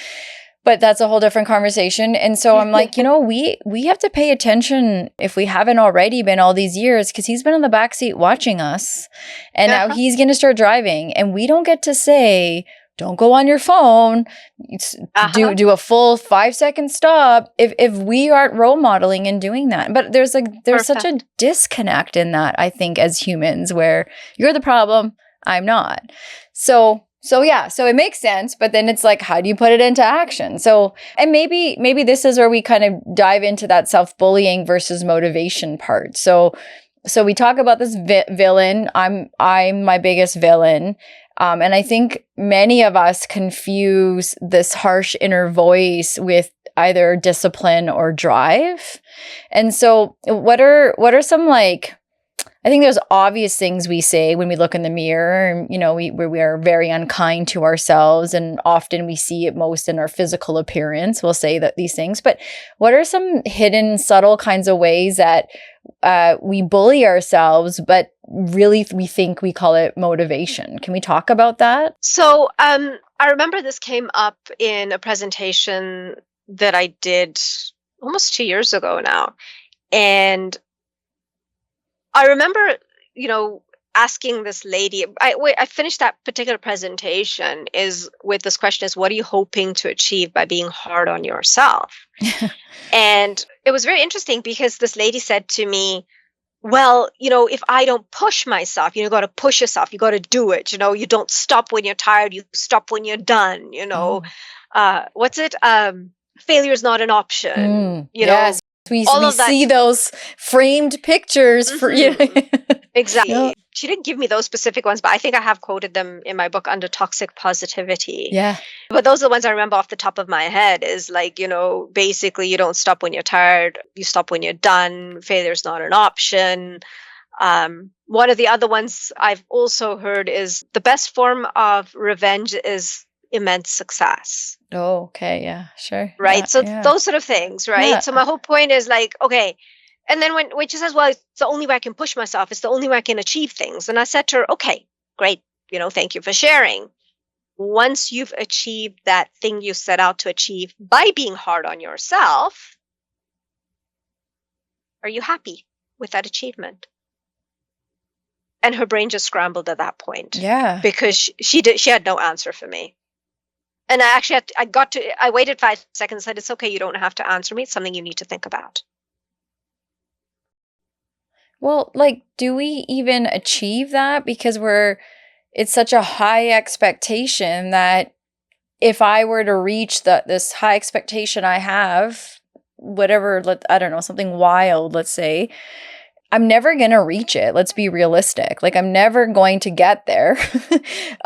but that's a whole different conversation. And so I'm like, we have to pay attention, if we haven't already been all these years, because he's been in the backseat watching us, and now he's going to start driving, and we don't get to say, don't go on your phone, do a full 5-second stop if we aren't role modeling and doing that. But there's such a disconnect in that, I think, as humans, where you're the problem, I'm not. So it makes sense, but then it's like, how do you put it into action? So, and maybe this is where we kind of dive into that self-bullying versus motivation part. So we talk about this villain. I'm my biggest villain. And I think many of us confuse this harsh inner voice with either discipline or drive. And so what are some, like, I think there's obvious things we say when we look in the mirror, and, we are very unkind to ourselves, and often we see it most in our physical appearance. We'll say that these things, but what are some hidden, subtle kinds of ways that we bully ourselves, but really we think we call it motivation? Can we talk about that? So I remember this came up in a presentation that I did almost 2 years ago now. And I remember, asking this lady, I finished that particular presentation with this question: what are you hoping to achieve by being hard on yourself? And it was very interesting because this lady said to me, well, if I don't push myself, you got to push yourself, you got to do it, you don't stop when you're tired, you stop when you're done, Oh. what's it? Failure is not an option, Yes, we all we of that. see those framed pictures for Mhm. Exactly. Yeah. She didn't give me those specific ones, but I think I have quoted them in my book under toxic positivity. Yeah. But those are the ones I remember off the top of my head is like, basically you don't stop when you're tired, you stop when you're done, failure's not an option. One of the other ones I've also heard is the best form of revenge is immense success. Oh, okay. Yeah, sure. Right. Yeah, So yeah. those sort of things, right? Yeah. So my whole point is like, okay. And then when she says, well, it's the only way I can push myself, it's the only way I can achieve things. And I said to her, okay, great. Thank you for sharing. Once you've achieved that thing you set out to achieve by being hard on yourself, are you happy with that achievement? And her brain just scrambled at that point. Yeah. Because she had no answer for me. And I waited 5 seconds and said, it's okay, you don't have to answer me. It's something you need to think about. Well, like, do we even achieve that? Because it's such a high expectation that if I were to reach this high expectation I have, whatever, I don't know, something wild, let's say, I'm never going to reach it. Let's be realistic. Like, I'm never going to get there.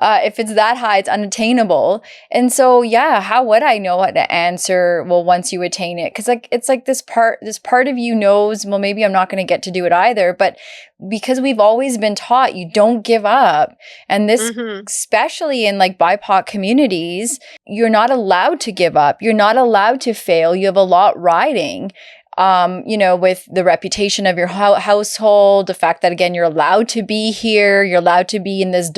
If it's that high, it's unattainable. And so, yeah, how would I know how to answer, well, once you attain it? Because it's like this part of you knows, well, maybe I'm not going to get to do it either. But because we've always been taught you don't give up. And this, especially in like BIPOC communities, you're not allowed to give up. You're not allowed to fail. You have a lot riding. With the reputation of your household, the fact that, again, you're allowed to be here, you're allowed to be in this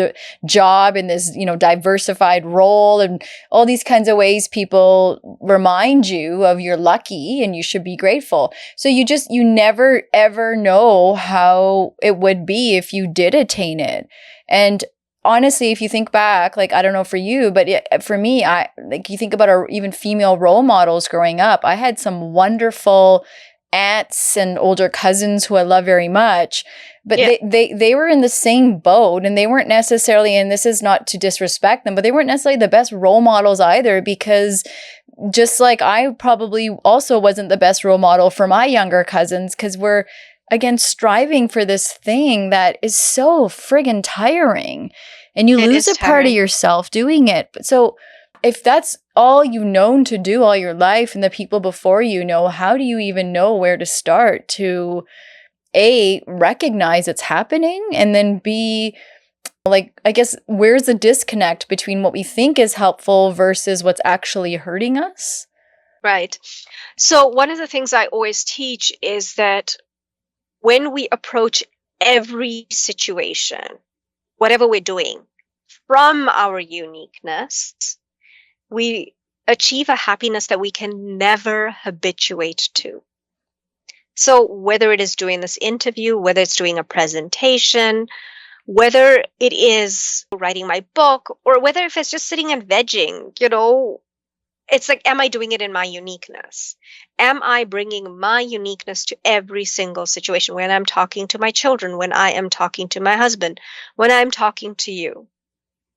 job, in this, diversified role, and all these kinds of ways people remind you of you're lucky and you should be grateful. So you never, ever know how it would be if you did attain it. And honestly, if you think back, like, I don't know for you, but for me, you think about our even female role models growing up. I had some wonderful aunts and older cousins who I love very much, but they were in the same boat, and they weren't necessarily, and this is not to disrespect them, but they weren't necessarily the best role models either, because just like I probably also wasn't the best role model for my younger cousins, because we're, again, striving for this thing that is so friggin' tiring, and you lose a part of yourself doing it. So if that's all you've known to do all your life, and the people before you know, how do you even know where to start to A, recognize it's happening, and then B, like, I guess, where's the disconnect between what we think is helpful versus what's actually hurting us? Right. So one of the things I always teach is that when we approach every situation, whatever we're doing, from our uniqueness, we achieve a happiness that we can never habituate to. So whether it is doing this interview, whether it's doing a presentation, whether it is writing my book, or whether if it's just sitting and vegging, it's like, am I doing it in my uniqueness? Am I bringing my uniqueness to every single situation? When I'm talking to my children, when I am talking to my husband, when I'm talking to you,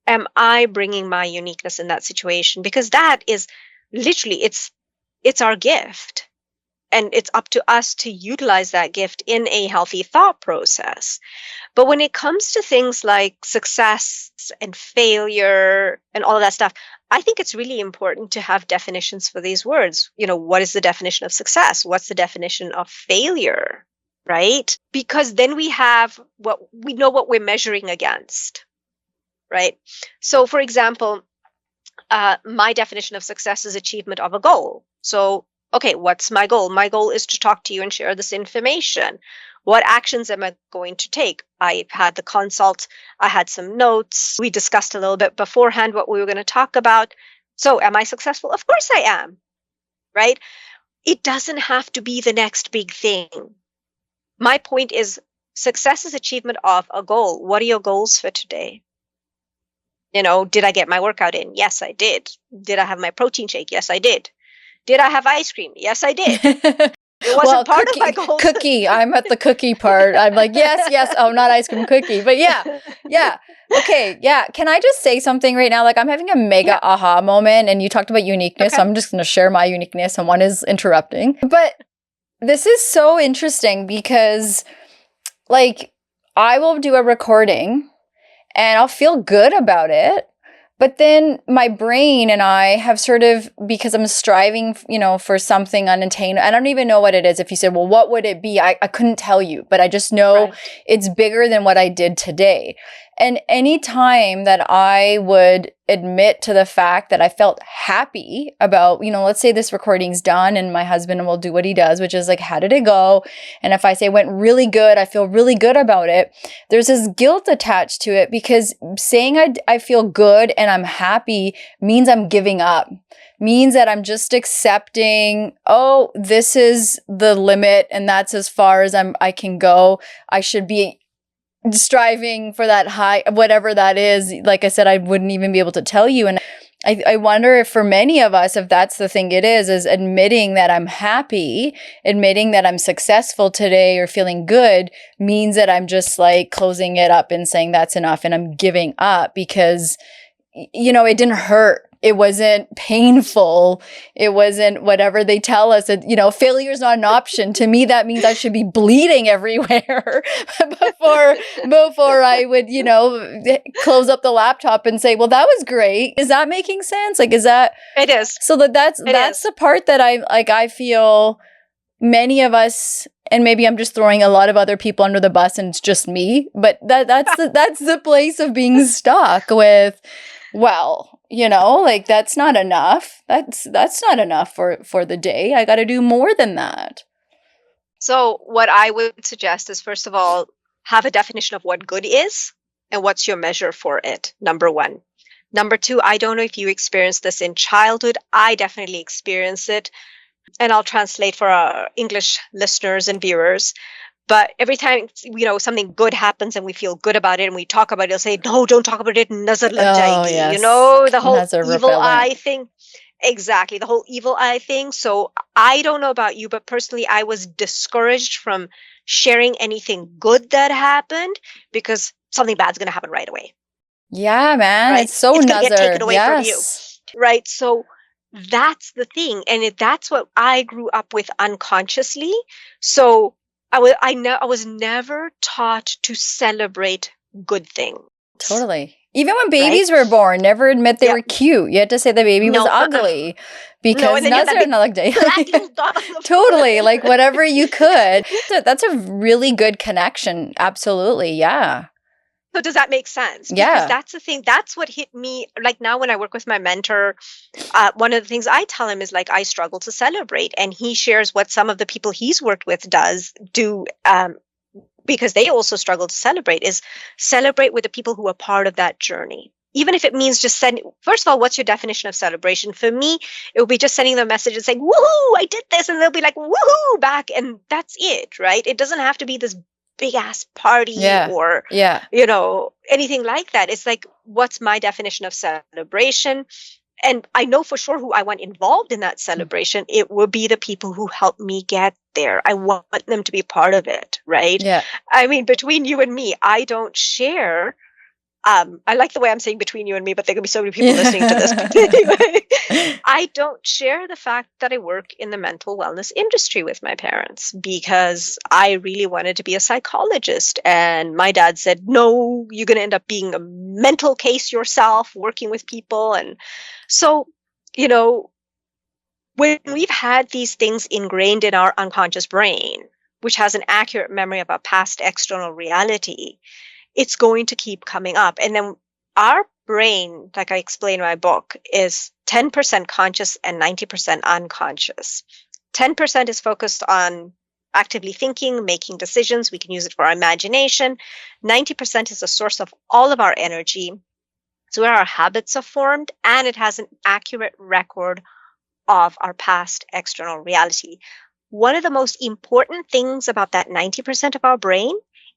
am I bringing my uniqueness in that situation? Because that is literally, it's our gift. And it's up to us to utilize that gift in a healthy thought process. But when it comes to things like success and failure and all of that stuff, I think it's really important to have definitions for these words. What is the definition of success? What's the definition of failure? Right? Because then we know what we're measuring against. Right? So, for example, my definition of success is achievement of a goal. So, okay, what's my goal? My goal is to talk to you and share this information. What actions am I going to take? I had the consult. I had some notes. We discussed a little bit beforehand what we were going to talk about. So am I successful? Of course I am, right? It doesn't have to be the next big thing. My point is success is achievement of a goal. What are your goals for today? Did I get my workout in? Yes, I did. Did I have my protein shake? Yes, I did. Did I have ice cream? Yes, I did. It wasn't part of my goals. Cookie. I'm at the cookie part. I'm like, yes. Oh, not ice cream cookie. But yeah. Okay. Yeah. Can I just say something right now? Like, I'm having a mega aha moment, and you talked about uniqueness. So I'm just going to share my uniqueness, and one is interrupting. But this is so interesting because, like, I will do a recording and I'll feel good about it. But then my brain and I have sort of, because I'm striving, for something unattainable. I don't even know what it is. If you said, well, what would it be? I couldn't tell you, but I just know it's bigger than what I did today. And any time that I would admit to the fact that I felt happy about, let's say this recording's done and my husband will do what he does, which is like, how did it go? And if I say it went really good, I feel really good about it. There's this guilt attached to it, because saying I feel good and I'm happy means I'm giving up, means that I'm just accepting, oh, this is the limit and that's as far as I can go. I should be striving for that high, whatever that is. Like I said, I wouldn't even be able to tell you. And I wonder if for many of us, if that's the thing it is admitting that I'm happy, admitting that I'm successful today or feeling good means that I'm just like closing it up and saying that's enough and I'm giving up because, it didn't hurt. It wasn't painful. It wasn't whatever they tell us. Failure is not an option. To me, that means I should be bleeding everywhere before I would, close up the laptop and say, well, that was great. Is that making sense? Like, is that? It is. So that's the part that I feel many of us, and maybe I'm just throwing a lot of other people under the bus and it's just me, but that's the place of being stuck with, well, like that's not enough. That's not enough for the day. I got to do more than that. So what I would suggest is, first of all, have a definition of what good is and what's your measure for it. Number one. Number two, I don't know if you experienced this in childhood. I definitely experienced it. And I'll translate for our English listeners and viewers. But every time, something good happens and we feel good about it and we talk about it, they'll say, no, don't talk about it. Nazar lag jayegi. Yes. The whole evil eye thing. Exactly. The whole evil eye thing. So I don't know about you, but personally, I was discouraged from sharing anything good that happened because something bad's going to happen right away. Yeah, man. Right? It's so it's going to get taken away from you. Yes. Right. So that's the thing. And that's what I grew up with unconsciously. So I was never taught to celebrate good things. Totally. Even when babies were born, never admit they were cute. You had to say the baby was ugly because Nazar lag jayegi. Totally. Like whatever you could. That's a really good connection. Absolutely. Yeah. So does that make sense? Yeah. Because that's the thing. That's what hit me. Like now when I work with my mentor, one of the things I tell him is like, I struggle to celebrate. And he shares what some of the people he's worked with do, because they also struggle to celebrate, is celebrate with the people who are part of that journey. Even if it means just sending, first of all, what's your definition of celebration? For me, it would be just sending them a message and saying, woohoo, I did this. And they'll be like, woohoo, back. And that's it, right? It doesn't have to be this big ass party or, anything like that. It's like, what's my definition of celebration? And I know for sure who I want involved in that celebration. It will be the people who helped me get there. I want them to be part of it, right? Yeah. I mean, between you and me, I don't share. I like the way I'm saying between you and me, but there could be so many people listening to this. But anyway, I don't share the fact that I work in the mental wellness industry with my parents because I really wanted to be a psychologist. And my dad said, no, you're going to end up being a mental case yourself, working with people. And so, when we've had these things ingrained in our unconscious brain, which has an accurate memory of our past external reality, it's going to keep coming up. And then our brain, like I explain in my book, is 10% conscious and 90% unconscious. 10% is focused on actively thinking, making decisions. We can use it for our imagination. 90% is a source of all of our energy. It's where our habits are formed, and it has an accurate record of our past external reality. One of the most important things about that 90% of our brain,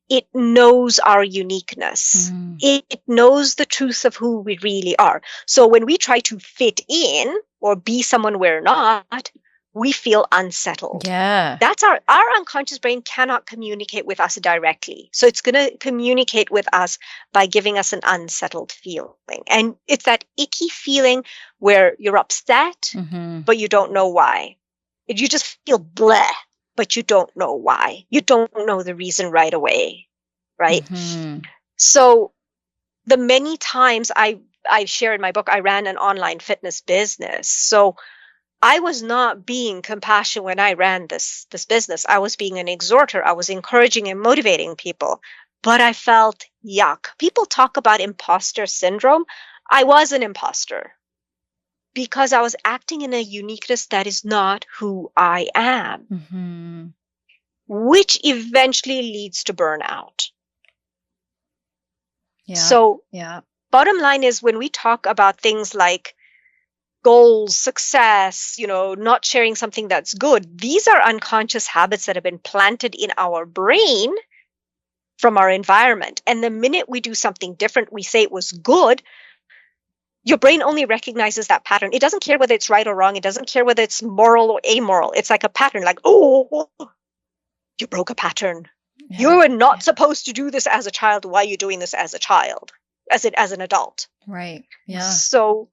it knows our uniqueness. It knows the truth of who we really are. So when we try to fit in or be someone we're not, we feel unsettled. Yeah. That's our unconscious brain cannot communicate with us directly. So it's going to communicate with us by giving us an unsettled feeling. And it's that icky feeling where you're upset, but you don't know why. You just feel bleh, but you don't know why. You don't know the reason right away, right? So the many times I share in my book, I ran an online fitness business. So I was not being compassionate when I ran this business. I was being an exhorter. I was encouraging and motivating people, but I felt yuck. People talk about imposter syndrome. I was an imposter because I was acting in a uniqueness that is not who I am, which eventually leads to burnout. Yeah. So, bottom line is when we talk about things like goals, success, not sharing something that's good, these are unconscious habits that have been planted in our brain from our environment. And the minute we do something different, we say it was good, your brain only recognizes that pattern. It doesn't care whether it's right or wrong. It doesn't care whether it's moral or amoral. It's like a pattern, like, oh, you broke a pattern. Yeah. You were not supposed to do this as a child. Why are you doing this as a child, as an adult? Right. Yeah. So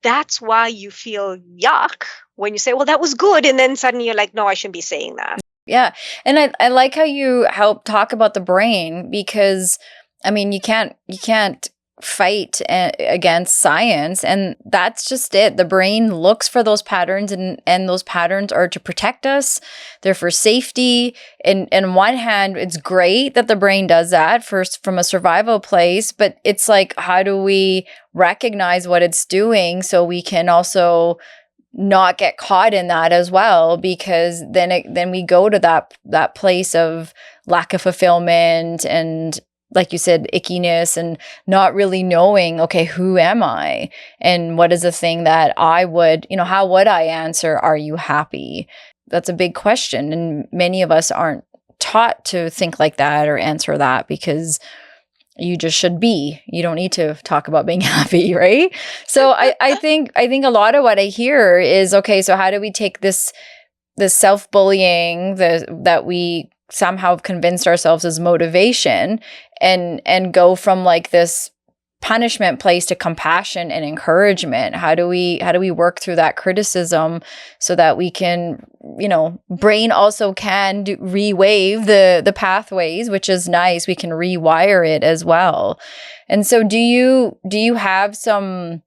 that's why you feel yuck when you say, well, that was good. And then suddenly you're like, no, I shouldn't be saying that. Yeah. And I like how you help talk about the brain, because I mean, you can't fight against science, and that's just it. The brain looks for those patterns, and those patterns are to protect us. They're for safety. And on one hand, it's great that the brain does that first from a survival place, but it's like, how do we recognize what it's doing so we can also not get caught in that as well? Because then we go to that place of lack of fulfillment and, like you said, ickiness, and not really knowing, okay, who am I? And what is the thing that I would, how would I answer, are you happy? That's a big question. And many of us aren't taught to think like that or answer that, because you just should be. You don't need to talk about being happy, right? So I think a lot of what I hear is, okay, so how do we take this self-bullying that we somehow convinced ourselves is motivation, and go from like this punishment place to compassion and encouragement? How do we work through that criticism so that we can, brain also can rewave the pathways, which is nice. We can rewire it as well. And so do you have some,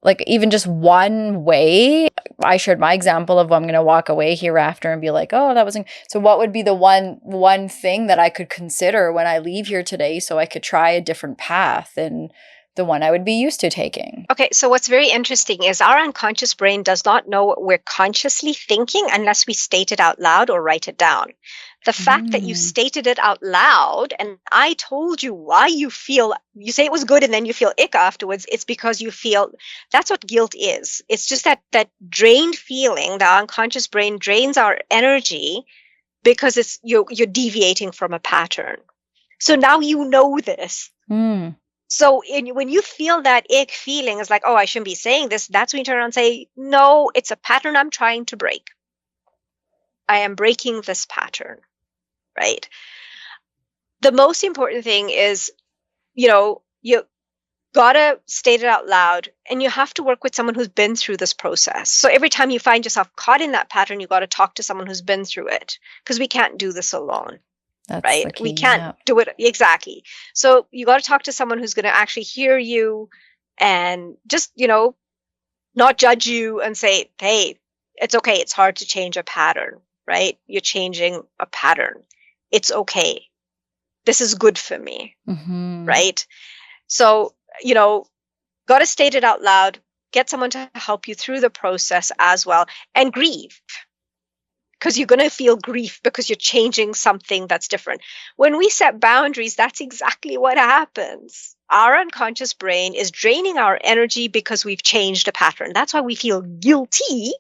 like, even just one way? I shared my example of, I'm going to walk away hereafter and be like, oh, that wasn't. So what would be the one thing that I could consider when I leave here today, so I could try a different path than the one I would be used to taking? Okay, so what's very interesting is our unconscious brain does not know what we're consciously thinking unless we state it out loud or write it down. The fact that you stated it out loud and I told you why you say it was good and then you feel ick afterwards, it's because you feel, that's what guilt is. It's just that drained feeling. The unconscious brain drains our energy because it's you're deviating from a pattern. So now you know this. So when you feel that ick feeling, it's like, oh, I shouldn't be saying this. That's when you turn around and say, no, it's a pattern I'm trying to break. I am breaking this pattern, right? The most important thing is, you gotta state it out loud, and you have to work with someone who's been through this process. So every time you find yourself caught in that pattern, you got to talk to someone who's been through it, because we can't do this alone. That's right? We can't do it. Exactly. So you got to talk to someone who's going to actually hear you and just, not judge you and say, hey, it's okay. It's hard to change a pattern, right? You're changing a pattern. It's okay. This is good for me, right? So, got to state it out loud, get someone to help you through the process as well, and grieve. Because you're going to feel grief because you're changing something that's different. When we set boundaries, that's exactly what happens. Our unconscious brain is draining our energy because we've changed a pattern. That's why we feel guilty.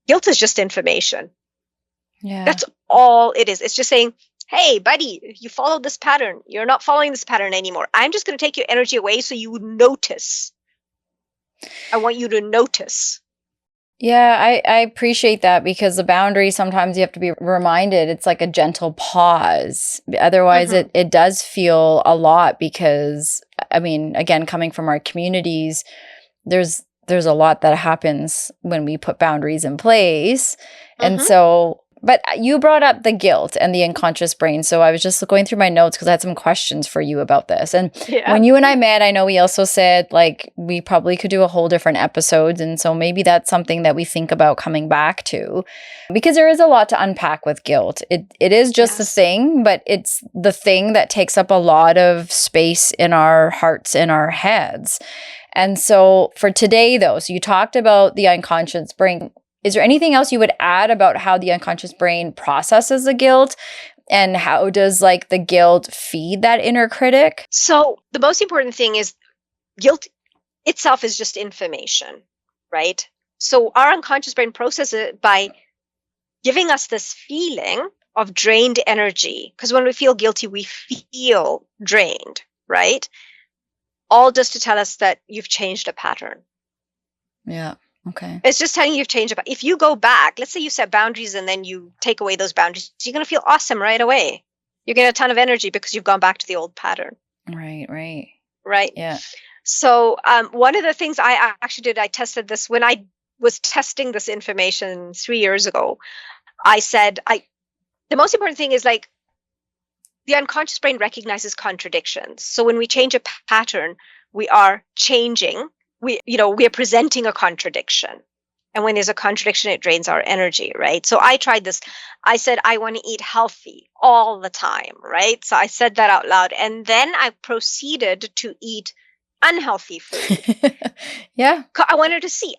Guilt is just information. Yeah. That's all it is. It's just saying, hey, buddy, you followed this pattern. You're not following this pattern anymore. I'm just going to take your energy away so you would notice. I want you to notice. Yeah, I appreciate that because the boundary, sometimes you have to be reminded it's like a gentle pause. Otherwise, Hmm. it does feel a lot because, I mean, again, coming from our communities, there's a lot that happens when we put boundaries in place. And Hmm. so, but you brought up the guilt and the unconscious brain. So I was just going through my notes because I had some questions for you about this. And Yeah. when you and I met, I know we also said like we probably could do a whole different episodes. And so maybe that's something that we think about coming back to because there is a lot to unpack with guilt. It is just a Yes. thing, but it's the thing that takes up a lot of space in our hearts, in our heads. And so for today, though, so you talked about the unconscious brain. Is there anything else you would add about how the unconscious brain processes the guilt and how does like the guilt feed that inner critic? So the most important thing is guilt itself is just information, right? So our unconscious brain processes it by giving us this feeling of drained energy. Because when we feel guilty, we feel drained, right? All just to tell us that you've changed a pattern. Yeah. Okay. It's just telling you you've changed. If you go back, let's say you set boundaries and then you take away those boundaries, you're going to feel awesome right away. You get a ton of energy because you've gone back to the old pattern, Right. Right. right? Yeah. So one of the things I actually did, I tested this when I was testing this information 3 years ago. I said, the most important thing is like the unconscious brain recognizes contradictions. So when we change a pattern, we are changing. We are presenting a contradiction. And when there's a contradiction, it drains our energy, right? So I tried this. I said, I want to eat healthy all the time, right? So I said that out loud. And then I proceeded to eat unhealthy food. Yeah. I wanted to see,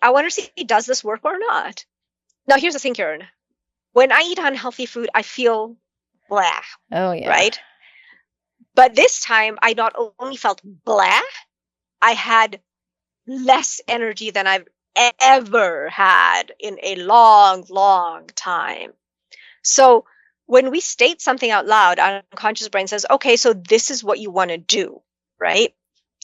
does this work or not? Now, here's the thing, Karen. When I eat unhealthy food, I feel blah, Oh, yeah. right? But this time, I not only felt blah, I had less energy than I've ever had in a long, long time. So when we state something out loud, our unconscious brain says, okay, so this is what you want to do, right?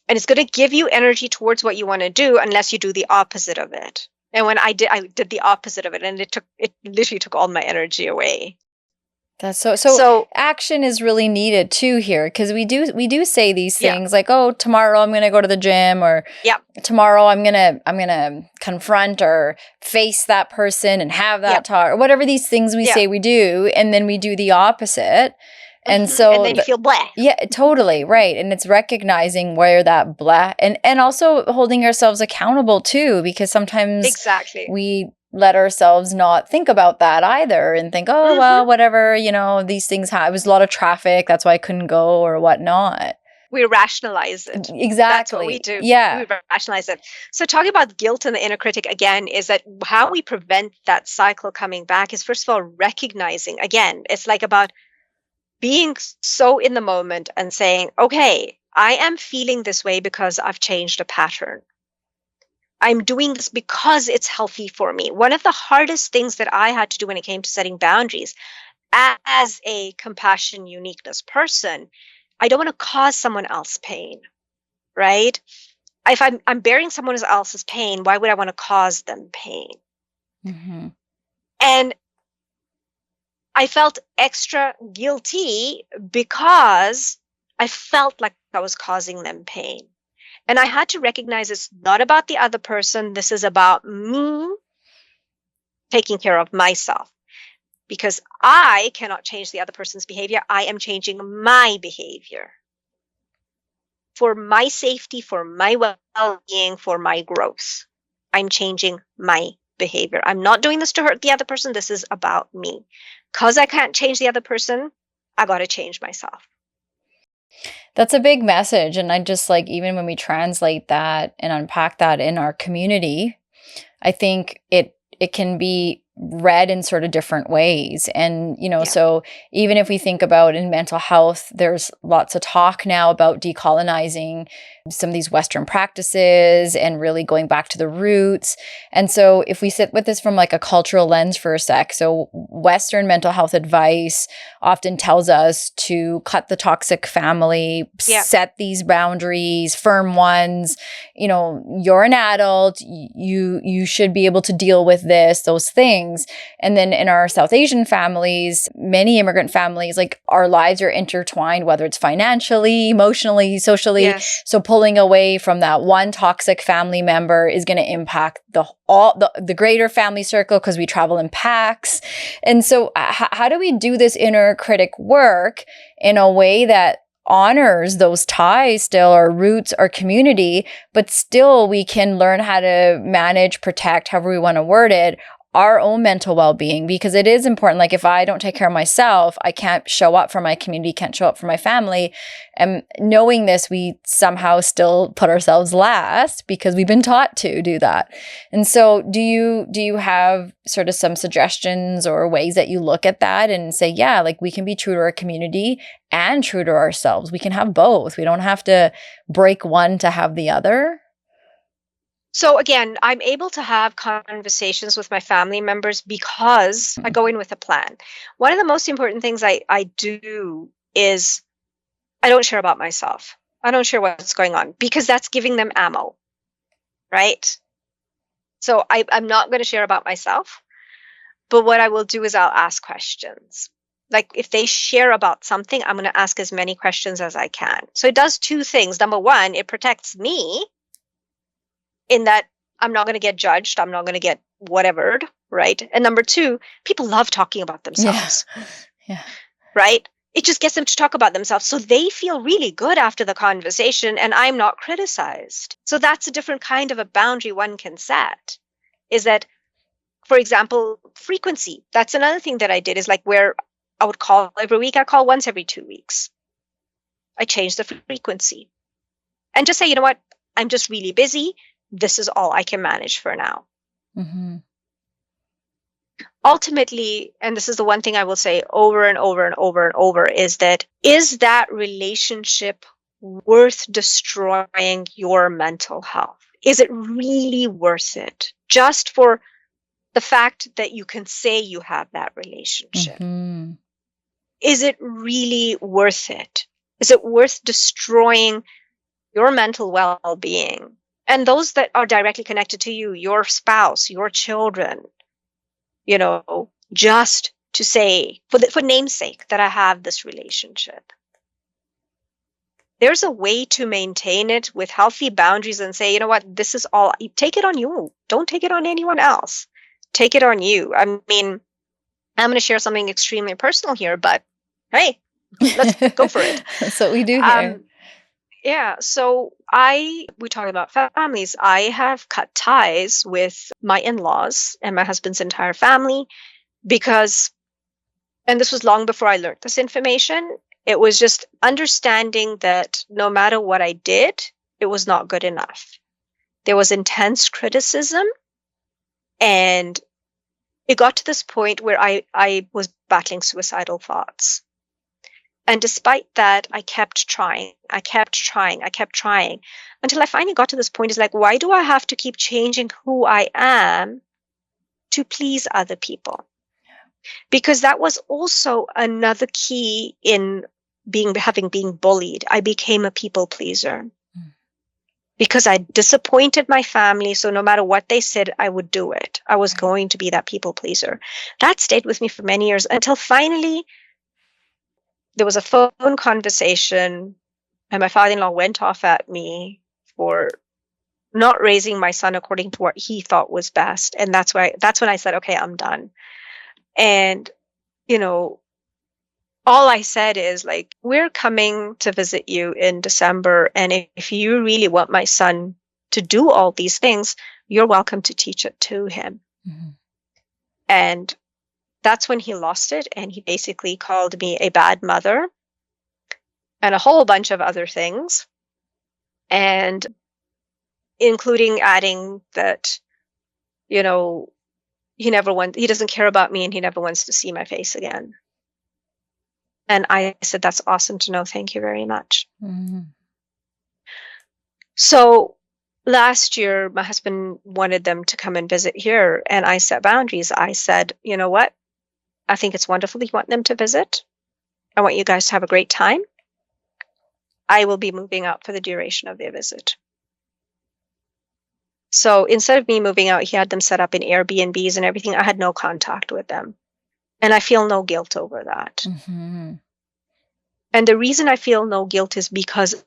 And it's going to give you energy towards what you want to do unless you do the opposite of it. And when I did the opposite of it, and it literally took all my energy away. That's so So action is really needed too here because we do say these yeah, things like, oh, tomorrow I'm gonna go to the gym, or yeah, tomorrow I'm gonna confront or face that person and have yeah, that talk, or whatever these things we yeah. say we do, and then we do the opposite. And And so then you feel blah. yeah, totally right. And it's recognizing where that blah and also holding ourselves accountable too, because sometimes Exactly. we let ourselves not think about that either and think, oh, Hmm. well, whatever, these things it was a lot of traffic. That's why I couldn't go or whatnot. We rationalize it. That's what we Exactly. do. Yeah. We rationalize it. So talking about guilt and the inner critic again is that how we prevent that cycle coming back is first of all recognizing, again, it's like about being so in the moment and saying, okay, I am feeling this way because I've changed a pattern. I'm doing this because it's healthy for me. One of the hardest things that I had to do when it came to setting boundaries as a compassion uniqueness person, I don't want to cause someone else pain, right? If I'm bearing someone else's pain, why would I want to cause them pain? Hmm. And I felt extra guilty because I felt like I was causing them pain. And I had to recognize it's not about the other person. This is about me taking care of myself because I cannot change the other person's behavior. I am changing my behavior for my safety, for my well-being, for my growth. I'm changing my behavior. I'm not doing this to hurt the other person. This is about me. Because I can't change the other person, I got to change myself. That's a big message. And I just like, even when we translate that and unpack that in our community, I think it can be read in sort of different ways. And, Yeah. so even if we think about in mental health, there's lots of talk now about decolonizing some of these Western practices and really going back to the roots. And so if we sit with this from like a cultural lens for a sec, so Western mental health advice often tells us to cut the toxic family, Yeah. set these boundaries, firm ones. You're an adult, you should be able to deal with those things. And then in our South Asian families, many immigrant families, like our lives are intertwined, whether it's financially, emotionally, socially. Yes. So pulling away from that one toxic family member is going to impact the greater family circle because we travel in packs. And so how do we do this inner critic work in a way that honors those ties still, our roots, our community, but still we can learn how to manage, protect, however we want to word it, our own mental well-being? Because it is important. Like if I don't take care of myself, I can't show up for my community, can't show up for my family. And knowing this, we somehow still put ourselves last because we've been taught to do that. And so do you have sort of some suggestions or ways that you look at that and say, yeah, like we can be true to our community and true to ourselves. We can have both. We don't have to break one to have the other. So again, I'm able to have conversations with my family members because I go in with a plan. One of the most important things I do is I don't share about myself. I don't share what's going on because that's giving them ammo, right? So I'm not going to share about myself, but what I will do is I'll ask questions. Like if they share about something, I'm going to ask as many questions as I can. So it does two things. Number one, it protects me in that I'm not going to get judged. I'm not going to get whatevered, right? And number two, people love talking about themselves, Yeah. right? It just gets them to talk about themselves. So they feel really good after the conversation and I'm not criticized. So that's a different kind of a boundary one can set is that, for example, frequency. That's another thing that I did is like where I would call every week. I call once every 2 weeks. I changed the frequency and just say, you know what? I'm just really busy. This is all I can manage for now. Mm-hmm. Ultimately, and this is the one thing I will say over and over and over and over, is that relationship worth destroying your mental health? Is it really worth it? Just for the fact that you can say you have that relationship. Mm-hmm. Is it really worth it? Is it worth destroying your mental well-being? And those that are directly connected to you, your spouse, your children, just to say, for namesake, that I have this relationship. There's a way to maintain it with healthy boundaries and say, you know what, this is all, take it on you. Don't take it on anyone else. Take it on you. I mean, I'm going to share something extremely personal here, but hey, let's go for it. That's what we do here. Yeah. So we talk about families. I have cut ties with my in-laws and my husband's entire family because, and this was long before I learned this information, it was just understanding that no matter what I did, it was not good enough. There was intense criticism and it got to this point where I was battling suicidal thoughts. And despite that, I kept trying until I finally got to this point. It's like, why do I have to keep changing who I am to please other people? Because that was also another key in having been bullied. I became a people pleaser because I disappointed my family. So no matter what they said, I would do it. I was going to be that people pleaser. That stayed with me for many years until finally there was a phone conversation and my father-in-law went off at me for not raising my son according to what he thought was best. And that's when I said, okay, I'm done. And, all I said is like, we're coming to visit you in December. And if you really want my son to do all these things, you're welcome to teach it to him. Mm-hmm. And that's when he lost it. And he basically called me a bad mother and a whole bunch of other things. And including adding that, he doesn't care about me, and he never wants to see my face again. And I said, that's awesome to know. Thank you very much. Mm-hmm. So last year, my husband wanted them to come and visit here, and I set boundaries. I said, you know what? I think it's wonderful you want them to visit. I want you guys to have a great time. I will be moving out for the duration of their visit. So instead of me moving out, he had them set up in Airbnbs and everything. I had no contact with them. And I feel no guilt over that. Mm-hmm. And the reason I feel no guilt is because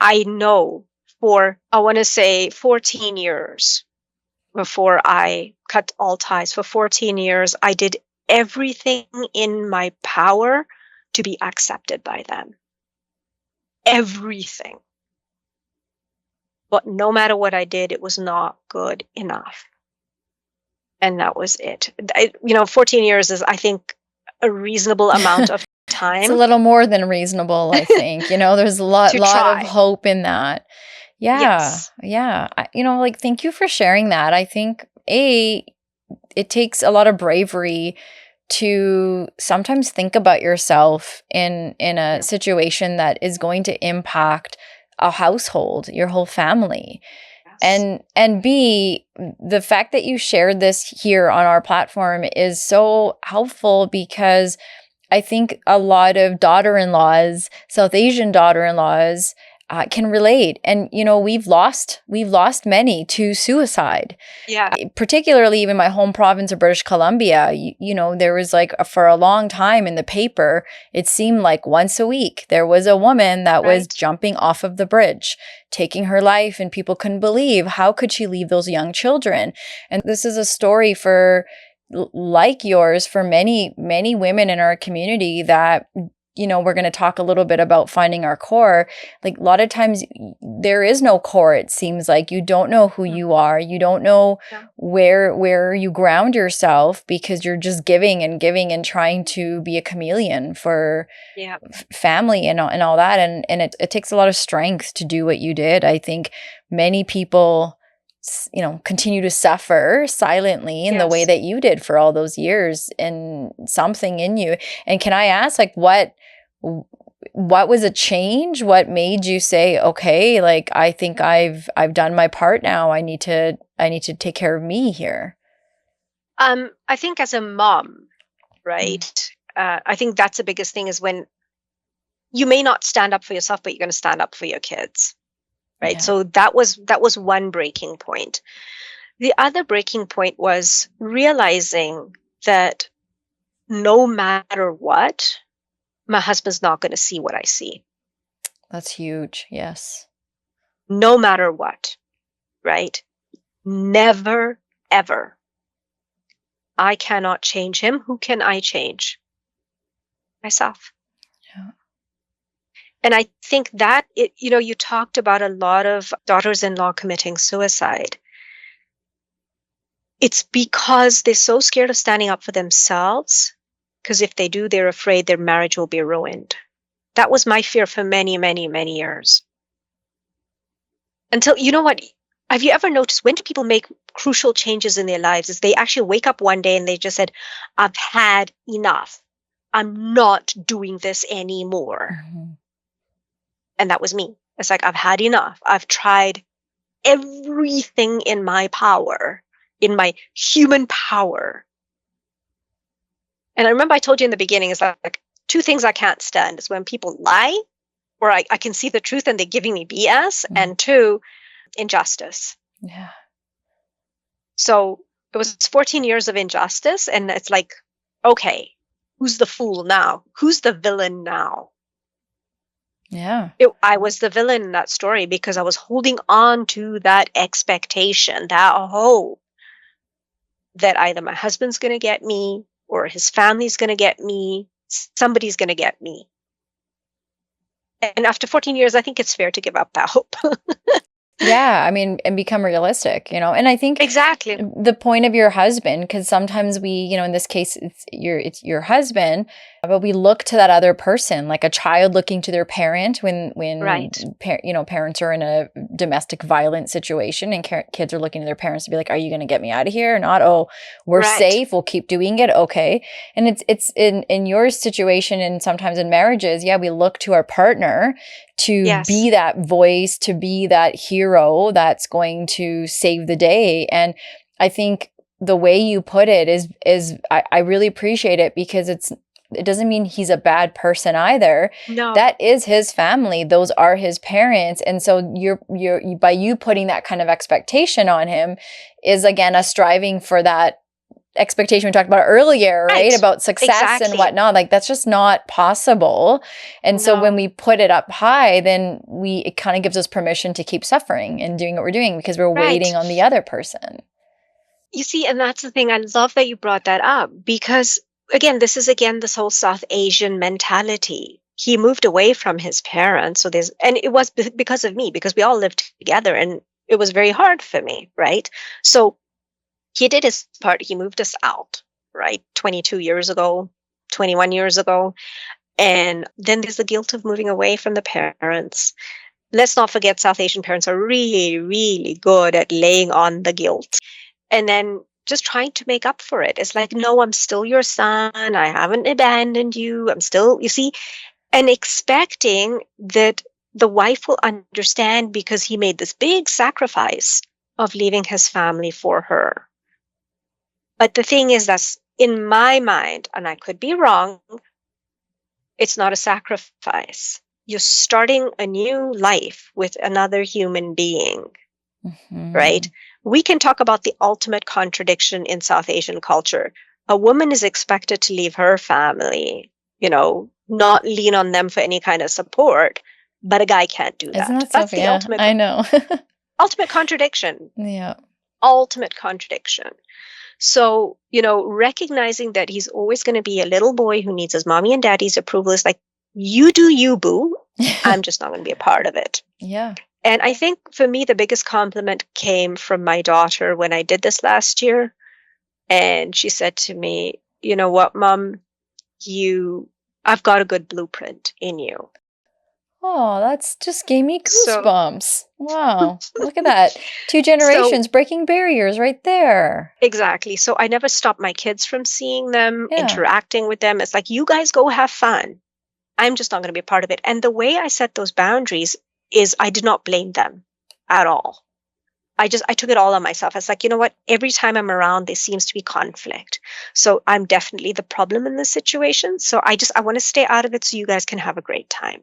I know for, I want to say 14 years before I cut all ties, for 14 years, I did everything in my power to be accepted by them. Everything. But no matter what I did, it was not good enough. And that was it. 14 years is, I think, a reasonable amount of time. It's a little more than reasonable, I think. There's a lot try. of hope in that. Yeah. Yes. Yeah. Thank you for sharing that. I think, it takes a lot of bravery to sometimes think about yourself in a situation that is going to impact a household, your whole family. Yes. And B, the fact that you shared this here on our platform is so helpful, because I think a lot of daughter-in-laws, South Asian daughter-in-laws, can relate. And, we've lost many to suicide. Yeah. Particularly even my home province of British Columbia, there was for a long time in the paper, it seemed like once a week, there was a woman that was jumping off of the bridge, taking her life, and people couldn't believe, how could she leave those young children? And this is a story like yours for many, many women in our community that, we're going to talk a little bit about finding our core. A lot of times there is no core. It seems like you don't know who you are. You don't know where you ground yourself, because you're just giving and trying to be a chameleon for family and all that. And it takes a lot of strength to do what you did. I think many people, continue to suffer silently in the way that you did for all those years, and something in you. And can I ask, what was a change? What made you say, okay, I think I've done my part now. I need to take care of me here. I think as a mom, right? I think that's the biggest thing, is when you may not stand up for yourself, but you're going to stand up for your kids. Right. Yeah. So that was one breaking point. The other breaking point was realizing that no matter what, my husband's not going to see what I see. That's huge. Yes. No matter what. Right. Never, ever. I cannot change him. Who can I change? Myself. Yeah. And I think that, you talked about a lot of daughters-in-law committing suicide. It's because they're so scared of standing up for themselves, because if they do, they're afraid their marriage will be ruined. That was my fear for many, many, many years. Until, what, have you ever noticed, when do people make crucial changes in their lives? Is they actually wake up one day and they just said, I've had enough. I'm not doing this anymore. Mm-hmm. And that was me. It's I've had enough. I've tried everything in my power, in my human power. And I remember I told you in the beginning, it's two things I can't stand is when people lie, or I can see the truth and they're giving me BS, and two, injustice. Yeah. So it was 14 years of injustice, and it's okay, who's the fool now? Who's the villain now? Yeah. I was the villain in that story because I was holding on to that expectation, that hope that either my husband's going to get me or his family's going to get me. Somebody's going to get me. And after 14 years, I think it's fair to give up that hope. Yeah, I mean, and become realistic, and I think exactly the point of your husband, because sometimes we, in this case, it's your husband, But we look to that other person, like a child looking to their parent when Right. parents are in a domestic violence situation, and kids are looking to their parents to be like, "Are you going to get me out of here or not? Oh, we're Right. safe. We'll keep doing it. Okay." And it's in your situation, and sometimes in marriages, yeah, we look to our partner to Yes. be that voice, to be that hero that's going to save the day. And I think the way you put it is I really appreciate it, because it doesn't mean he's a bad person either. No. That is his family. Those are his parents. And so by you putting that kind of expectation on him is, again, a striving for that expectation we talked about earlier, right? Right. About success and Exactly. whatnot. Like, that's just not possible. And so when No. we put it up high, then it kind of gives us permission to keep suffering and doing what we're doing, because we're Right. waiting on the other person. You see, and that's the thing. I love that you brought that up because, again, this is again this whole South Asian mentality. He moved away from his parents, and it was because of me, because we all lived together, and it was very hard for me, right? So he did his part. He moved us out, right? 22 years ago, 21 years ago, and then there's the guilt of moving away from the parents. Let's not forget, South Asian parents are really, really good at laying on the guilt and then just trying to make up for it. It's like, no, I'm still your son. I haven't abandoned you. I'm still, you see, and expecting that the wife will understand because he made this big sacrifice of leaving his family for her. But the thing is, that's in my mind, and I could be wrong, it's not a sacrifice. You're starting a new life with another human being, right? Mhm. We can talk about the ultimate contradiction in South Asian culture. A woman is expected to leave her family, not lean on them for any kind of support, but a guy can't do Isn't that. that so? That's the Yeah, I know. ultimate contradiction. Yeah. Ultimate contradiction. So, recognizing that he's always going to be a little boy who needs his mommy and daddy's approval is like, you do you, boo. I'm just not going to be a part of it. Yeah. And I think for me, the biggest compliment came from my daughter when I did this last year. And she said to me, "You know what, Mom? I've got a good blueprint in you." Oh, that's just gave me So, goosebumps. Wow. Look at that. Two so generations breaking barriers right there. exactly. So I never stopped my kids from seeing them, Yeah. interacting with them. It's like, you guys go have fun. I'm just not going to be a part of it. And the way I set those boundaries is I did not blame them at all. I took it all on myself. It's like, you know what? Every time I'm around, there seems to be conflict. So I'm definitely the problem in this situation. So I want to stay out of it so you guys can have a great time.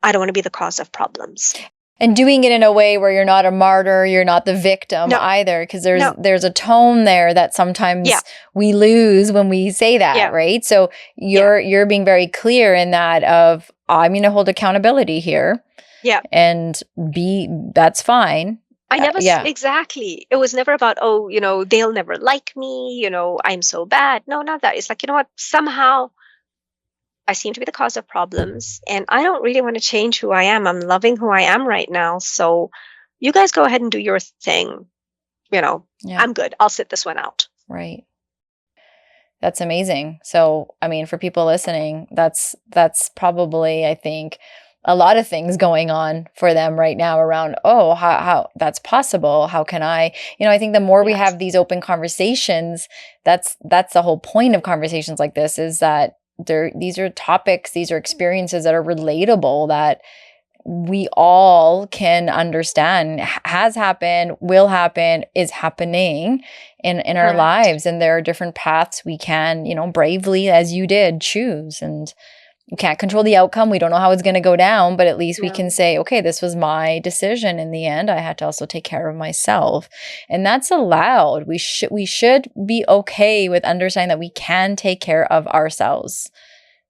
I don't want to be the cause of problems. And doing it in a way where you're not a martyr, you're not the victim No, either, because no, there's a tone there that yeah, sometimes we lose when we say that, yeah, right? So yeah, you're being very clear in that of, I'm going to hold accountability here, yeah. and that's fine. Yeah. Exactly. It was never about, oh, they'll never like me, I'm so bad. No, not that. It's like, you know what? Somehow I seem to be the cause of problems, and I don't really want to change who I am. I'm loving who I am right now. So you guys go ahead and do your thing. Yeah. I'm good. I'll sit this one out. Right. That's amazing. So, I mean, for people listening, that's probably, I think, a lot of things going on for them right now around, oh, how that's possible. How can I think the more we Yes. have these open conversations, that's the whole point of conversations like this, is that these are topics, these are experiences that are relatable, that we all can understand, has happened, will happen, is happening in our Correct. lives. And there are different paths we can, bravely, as you did, choose. And we can't control the outcome. We don't know how it's going to go down, but at least we can No. say, okay, this was my decision in the end. I had to also take care of myself. And that's allowed. We should be okay with understanding that we can take care of ourselves.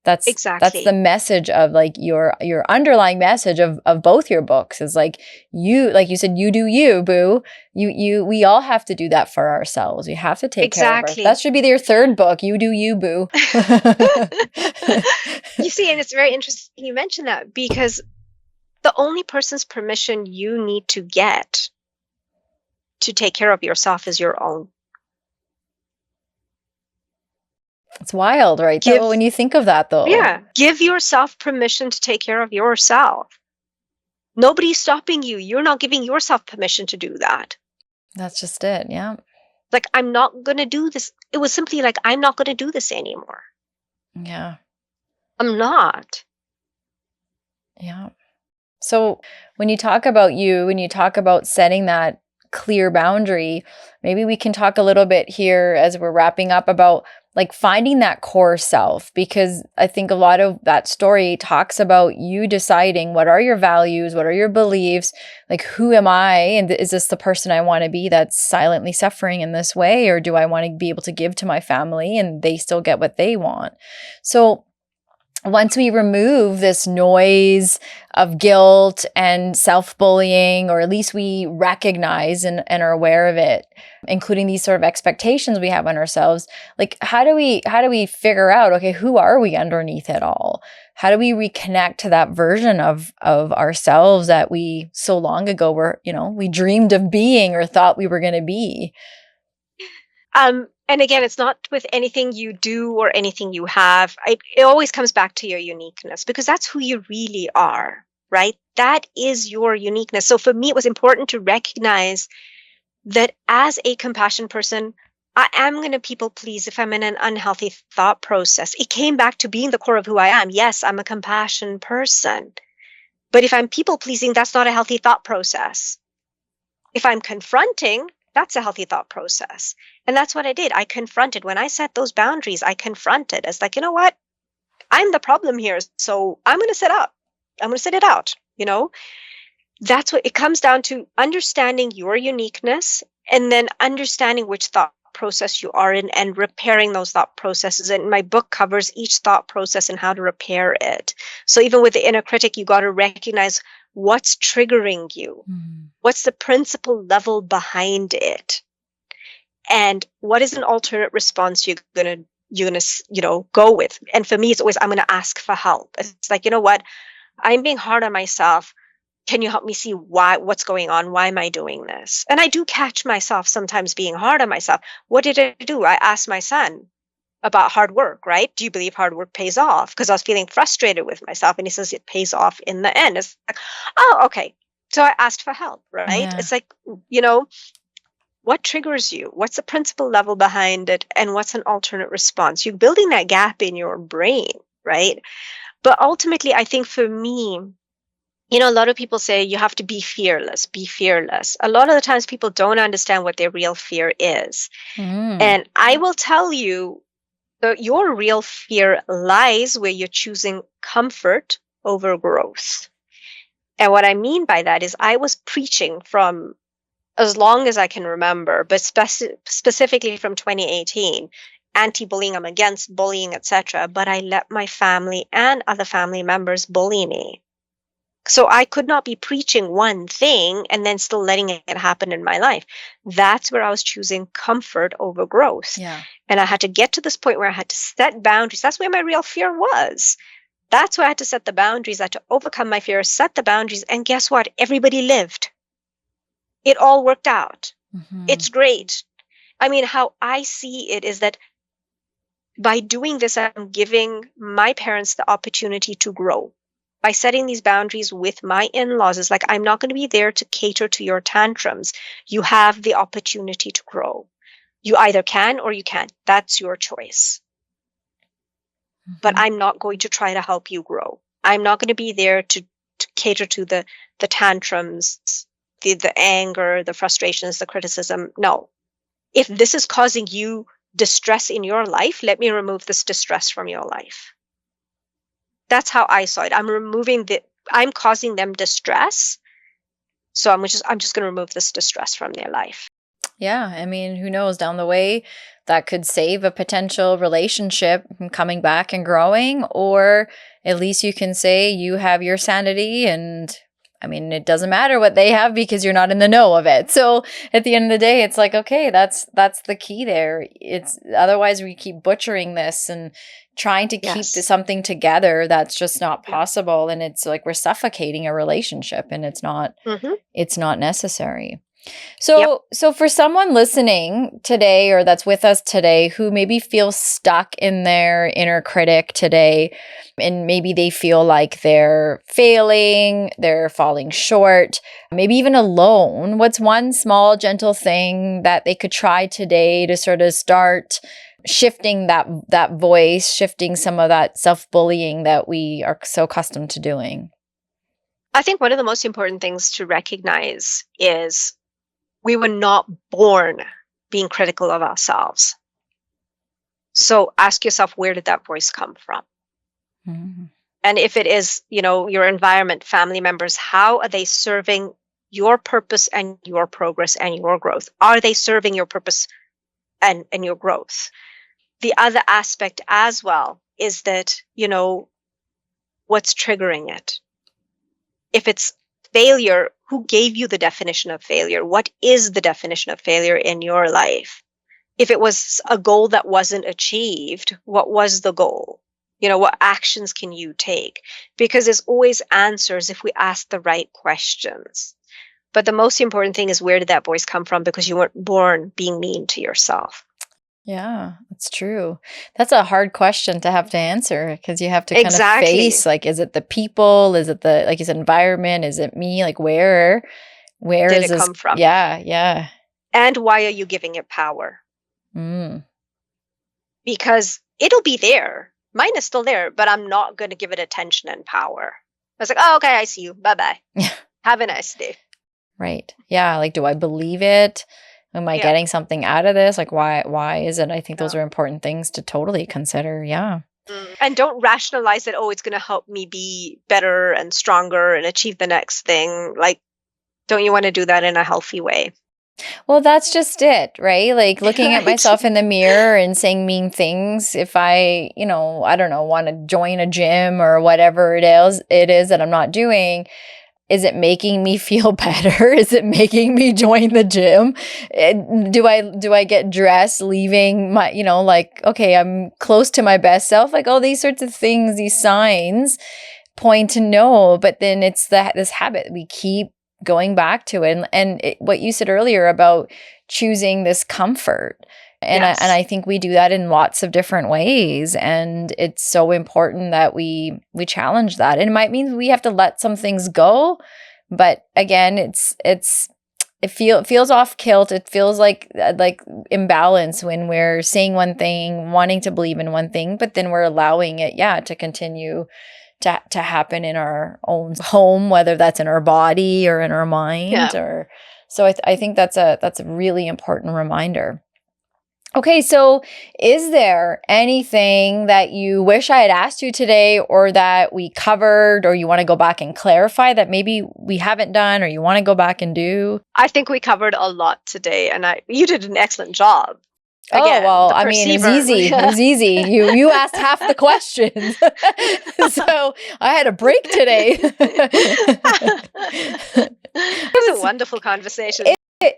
That's the Exactly. message of, like, your underlying message of both your books is, like you said, you do you, boo. We all have to do that for ourselves. We have to take care of ourselves. That Exactly. should be your third book. You do you, boo. You see, and it's very interesting you mentioned that because the only person's permission you need to get to take care of yourself is your own. That's wild, right? Give, When you think of that, though. yeah, give yourself permission to take care of yourself. Nobody's stopping you. You're not giving yourself permission to do that. That's just it. Yeah. Like, I'm not going to do this. It was simply like, I'm not going to do this anymore. Yeah. I'm not. Yeah. So when you talk about setting that clear boundary, maybe we can talk a little bit here as we're wrapping up about like finding that core self, because I think a lot of that story talks about you deciding what are your values, what are your beliefs, like who am I, and is this the person I want to be that's silently suffering in this way, or do I want to be able to give to my family and they still get what they want? So once we remove this noise of guilt and self-bullying, or at least we recognize and are aware of it, including these sort of expectations we have on ourselves, like how do we figure out, okay, who are we underneath it all? How do we reconnect to that version of ourselves that we so long ago we dreamed of being or thought we were going to be? And again, it's not with anything you do or anything you have. It always comes back to your uniqueness, because that's who you really are, right? That is your uniqueness. So for me, it was important to recognize that as a compassion person, I am going to people please if I'm in an unhealthy thought process. It came back to being the core of who I am. Yes, I'm a compassion person. But if I'm people pleasing, that's not a healthy thought process. If I'm confronting, that's a healthy thought process. And that's what I did. I confronted. When I set those boundaries, I confronted. It's like, you know what? I'm the problem here. So I'm going to sit up. I'm going to sit it out. That's what it comes down to, understanding your uniqueness and then understanding which thought process you are in and repairing those thought processes. And my book covers each thought process and how to repair it. So even with the inner critic, you got to recognize what's triggering you. Mm-hmm. What's the principle level behind it? And what is an alternate response you're gonna go with? And for me, it's always, I'm gonna ask for help. It's like, you know what? I'm being hard on myself. Can you help me see what's going on? Why am I doing this? And I do catch myself sometimes being hard on myself. What did I do? I asked my son about hard work, right? Do you believe hard work pays off? Because I was feeling frustrated with myself. And he says it pays off in the end. It's like, oh, okay. So I asked for help, right? Yeah. It's like, what triggers you? What's the principle level behind it? And what's an alternate response? You're building that gap in your brain, right? But ultimately, I think for me, a lot of people say you have to be fearless, be fearless. A lot of the times people don't understand what their real fear is. And I will tell you that your real fear lies where you're choosing comfort over growth. And what I mean by that is I was preaching from as long as I can remember, but specifically from 2018, anti-bullying, I'm against bullying, etc. But I let my family and other family members bully me. So I could not be preaching one thing and then still letting it happen in my life. That's where I was choosing comfort over growth. Yeah. And I had to get to this point where I had to set boundaries. That's where my real fear was. That's where I had to set the boundaries. I had to overcome my fear, set the boundaries. And guess what? Everybody lived. It all worked out. Mm-hmm. It's great. I mean, how I see it is that by doing this, I'm giving my parents the opportunity to grow. By setting these boundaries with my in-laws, it's like, I'm not going to be there to cater to your tantrums. You have the opportunity to grow. You either can or you can't. That's your choice. Mm-hmm. But I'm not going to try to help you grow. I'm not going to be there to cater to the tantrums, the anger, the frustrations, the criticism. No. If this is causing you distress in your life, let me remove this distress from your life. That's how I saw it. I'm causing them distress. So I'm just going to remove this distress from their life. Yeah. I mean, who knows, down the way that could save a potential relationship from coming back and growing, or at least you can say you have your sanity, and I mean, it doesn't matter what they have because you're not in the know of it. So at the end of the day, it's like, okay, that's the key there. It's otherwise we keep butchering this and trying to keep something together that's just not possible. And it's like we're suffocating a relationship, and it's not, it's not necessary. Yep. So for someone listening today or that's with us today who maybe feels stuck in their inner critic today, and maybe they feel like they're failing, they're falling short, maybe even alone, what's one small, gentle thing that they could try today to sort of start shifting that voice, shifting some of that self-bullying that we are so accustomed to doing? I think one of the most important things to recognize is we were not born being critical of ourselves. So ask yourself, where did that voice come from? Mhm. And if it is, your environment, family members, how are they serving your purpose and your progress and your growth? Are they serving your purpose and your growth? The other aspect as well is that, what's triggering it? If it's failure, who gave you the definition of failure? What is the definition of failure in your life? If it was a goal that wasn't achieved, what was the goal? What actions can you take? Because there's always answers if we ask the right questions. But the most important thing is, where did that voice come from? Because you weren't born being mean to yourself. Yeah, that's true. That's a hard question to have to answer because you have to kind of Exactly. face, like, is it the people? Is it the, like you said, environment? Is it me? Like, where Did is it this? come from? Yeah, yeah. And why are you giving it power? Mm. Because it'll be there. Mine is still there, but I'm not going to give it attention and power. I was like, oh, okay, I see you. Bye-bye. Yeah, Have a nice day. right. Yeah, like, do I believe it? Am I Yeah. getting something out of this? Like, why is it? I think those Yeah. are important things to totally consider. Yeah. And don't rationalize that, oh, it's going to help me be better and stronger and achieve the next thing. Like, don't you want to do that in a healthy way? Well, that's just it, right? Like looking at Right? myself in the mirror and saying mean things. If I, I don't know, want to join a gym or whatever it is that I'm not doing, is it making me feel better? Is it making me join the gym? Do I get dressed leaving my, like, okay, I'm close to my best self? Like all these sorts of things, these signs point to no, but then it's this habit we keep going back to it, and what you said earlier about choosing this comfort, and Yes. I think we do that in lots of different ways, and it's so important that we challenge that. And it might mean we have to let some things go, but again, it feels off kilt. It feels like imbalance when we're saying one thing, wanting to believe in one thing, but then we're allowing it, to continue to happen in our own home, whether that's in our body or in our mind. Yeah. Or so I think that's a really important reminder. Okay, so is there anything that you wish I had asked you today, or that we covered, or you want to go back and clarify that maybe we haven't done, or you want to go back and do? I think we covered a lot today, and you did an excellent job. Again, oh, well, the I mean, it was perceiver. easy. It was easy. You asked half the questions. So I had a break today. It was a wonderful conversation.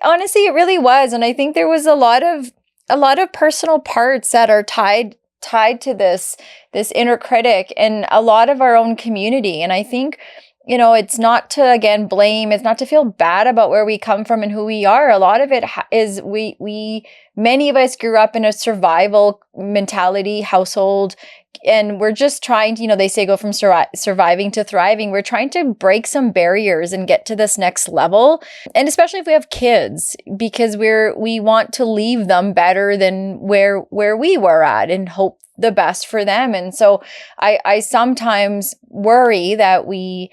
Honestly, it really was. And I think there was a lot of personal parts that are tied to this inner critic and a lot of our own community. And I think, it's not to, again, blame, it's not to feel bad about where we come from and who we are. A lot of it is many of us grew up in a survival mentality household, and we're just trying to, they say, go from surviving to thriving. We're trying to break some barriers and get to this next level. And especially if we have kids, because we want to leave them better than where we were at, and hope the best for them. And so I sometimes worry that we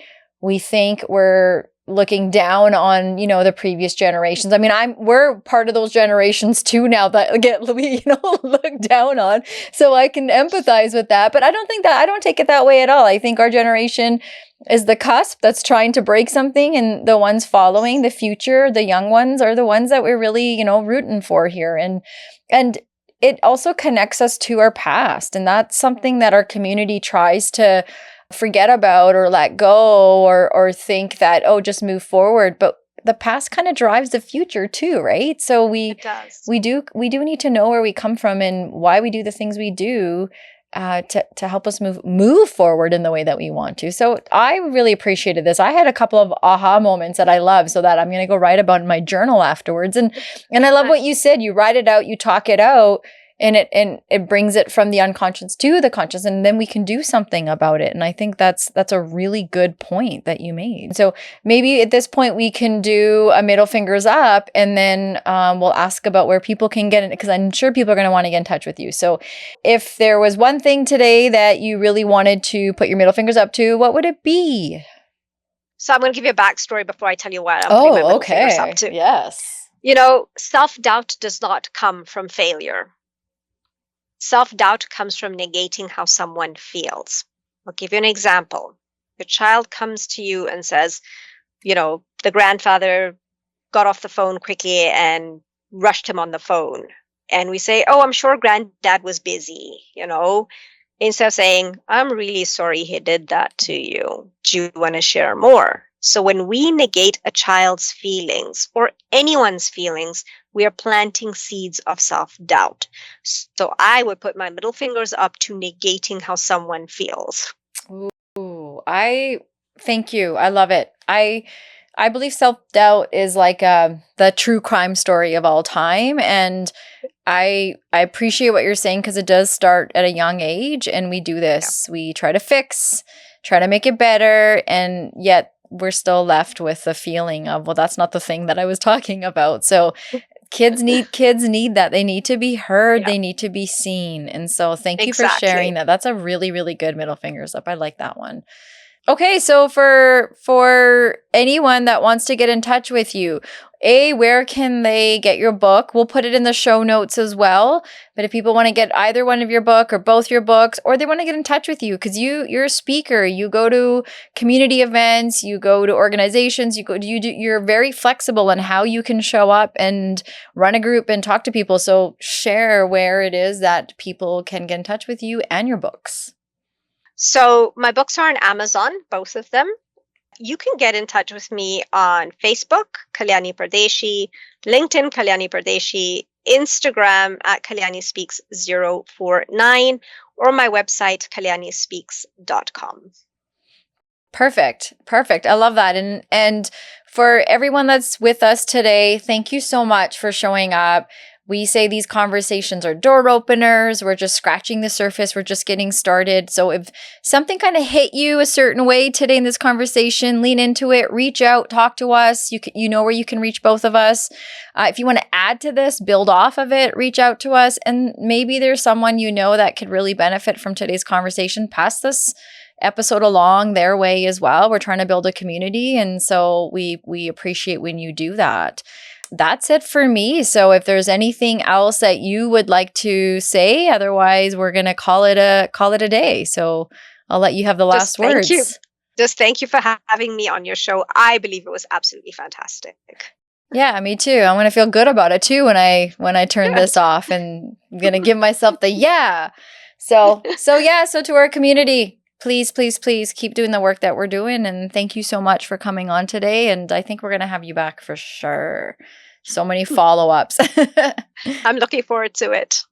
think we're looking down on, the previous generations. I mean, we're part of those generations too now that get looked down on. So I can empathize with that, but I don't take it that way at all. I think our generation is the cusp that's trying to break something, and the ones following, the future, the young ones, are the ones that we're really, rooting for here. And it also connects us to our past, and that's something that our community tries to forget about or let go, or think that, oh, just move forward. But the past kind of drives the future too, right? So It does. we do need to know where we come from and why we do the things we do, to help us move forward in the way that we want to. So I really appreciated this. I had a couple of aha moments that I love, so that I'm going to go write about in my journal afterwards. And I love what you said. You write it out, you talk it out, and it brings it from the unconscious to the conscious, and then we can do something about it. And I think that's a really good point that you made. So maybe at this point we can do a middle fingers up, and then we'll ask about where people can get it, because I'm sure people are going to want to get in touch with you. So if there was one thing today that you really wanted to put your middle fingers up to, what would it be? So I'm going to give you a backstory before I tell you what I'm putting my middle fingers up to. Yes. Self-doubt does not come from failure. Self-doubt comes from negating how someone feels. I'll give you an example. Your child comes to you and says, the grandfather got off the phone quickly and rushed him on the phone. And we say, oh, I'm sure granddad was busy, instead of saying, I'm really sorry he did that to you. Do you want to share more? So when we negate a child's feelings or anyone's feelings, we are planting seeds of self-doubt. So I would put my middle fingers up to negating how someone feels. Ooh, thank you. I love it. I believe self-doubt is like the true crime story of all time. And I appreciate what you're saying, because it does start at a young age, and we do this. Yeah. We try to fix, try to make it better, and yet we're still left with the feeling of, well, that's not the thing that I was talking about. So kids need that. They need to be heard. Yeah. They need to be seen. And so thank you for sharing that. That's a really, really good middle fingers up. I like that one. Okay, so for anyone that wants to get in touch with you, where can they get your book? We'll put it in the show notes as well. But if people want to get either one of your book or both your books, or they want to get in touch with you, because you're a speaker, you go to community events, you go to organizations, you're very flexible in how you can show up and run a group and talk to people. So share where it is that people can get in touch with you and your books. So my books are on Amazon, both of them. You can get in touch with me on Facebook, Kalyani Pardeshi, LinkedIn, Kalyani Pardeshi, Instagram at Kalyani Speaks 049, or my website, kalyanispeaks.com. Perfect. I love that. And for everyone that's with us today, thank you so much for showing up. We say these conversations are door openers. We're just scratching the surface. We're just getting started. So if something kind of hit you a certain way today in this conversation, lean into it, reach out, talk to us. You know where you can reach both of us. If you want to add to this, build off of it, reach out to us. And maybe there's someone that could really benefit from today's conversation. Pass this episode along their way as well. We're trying to build a community. And so we appreciate when you do that. That's it for me. So if there's anything else that you would like to say, otherwise we're going to call it a day. So I'll let you have the last words. Thank you. Just thank you for having me on your show. I believe it was absolutely fantastic. Yeah, me too. I'm going to feel good about it too when I turn this off, and I'm going to give myself the yeah. So to our community, please keep doing the work that we're doing. And thank you so much for coming on today. And I think we're going to have you back for sure. So many follow-ups. I'm looking forward to it.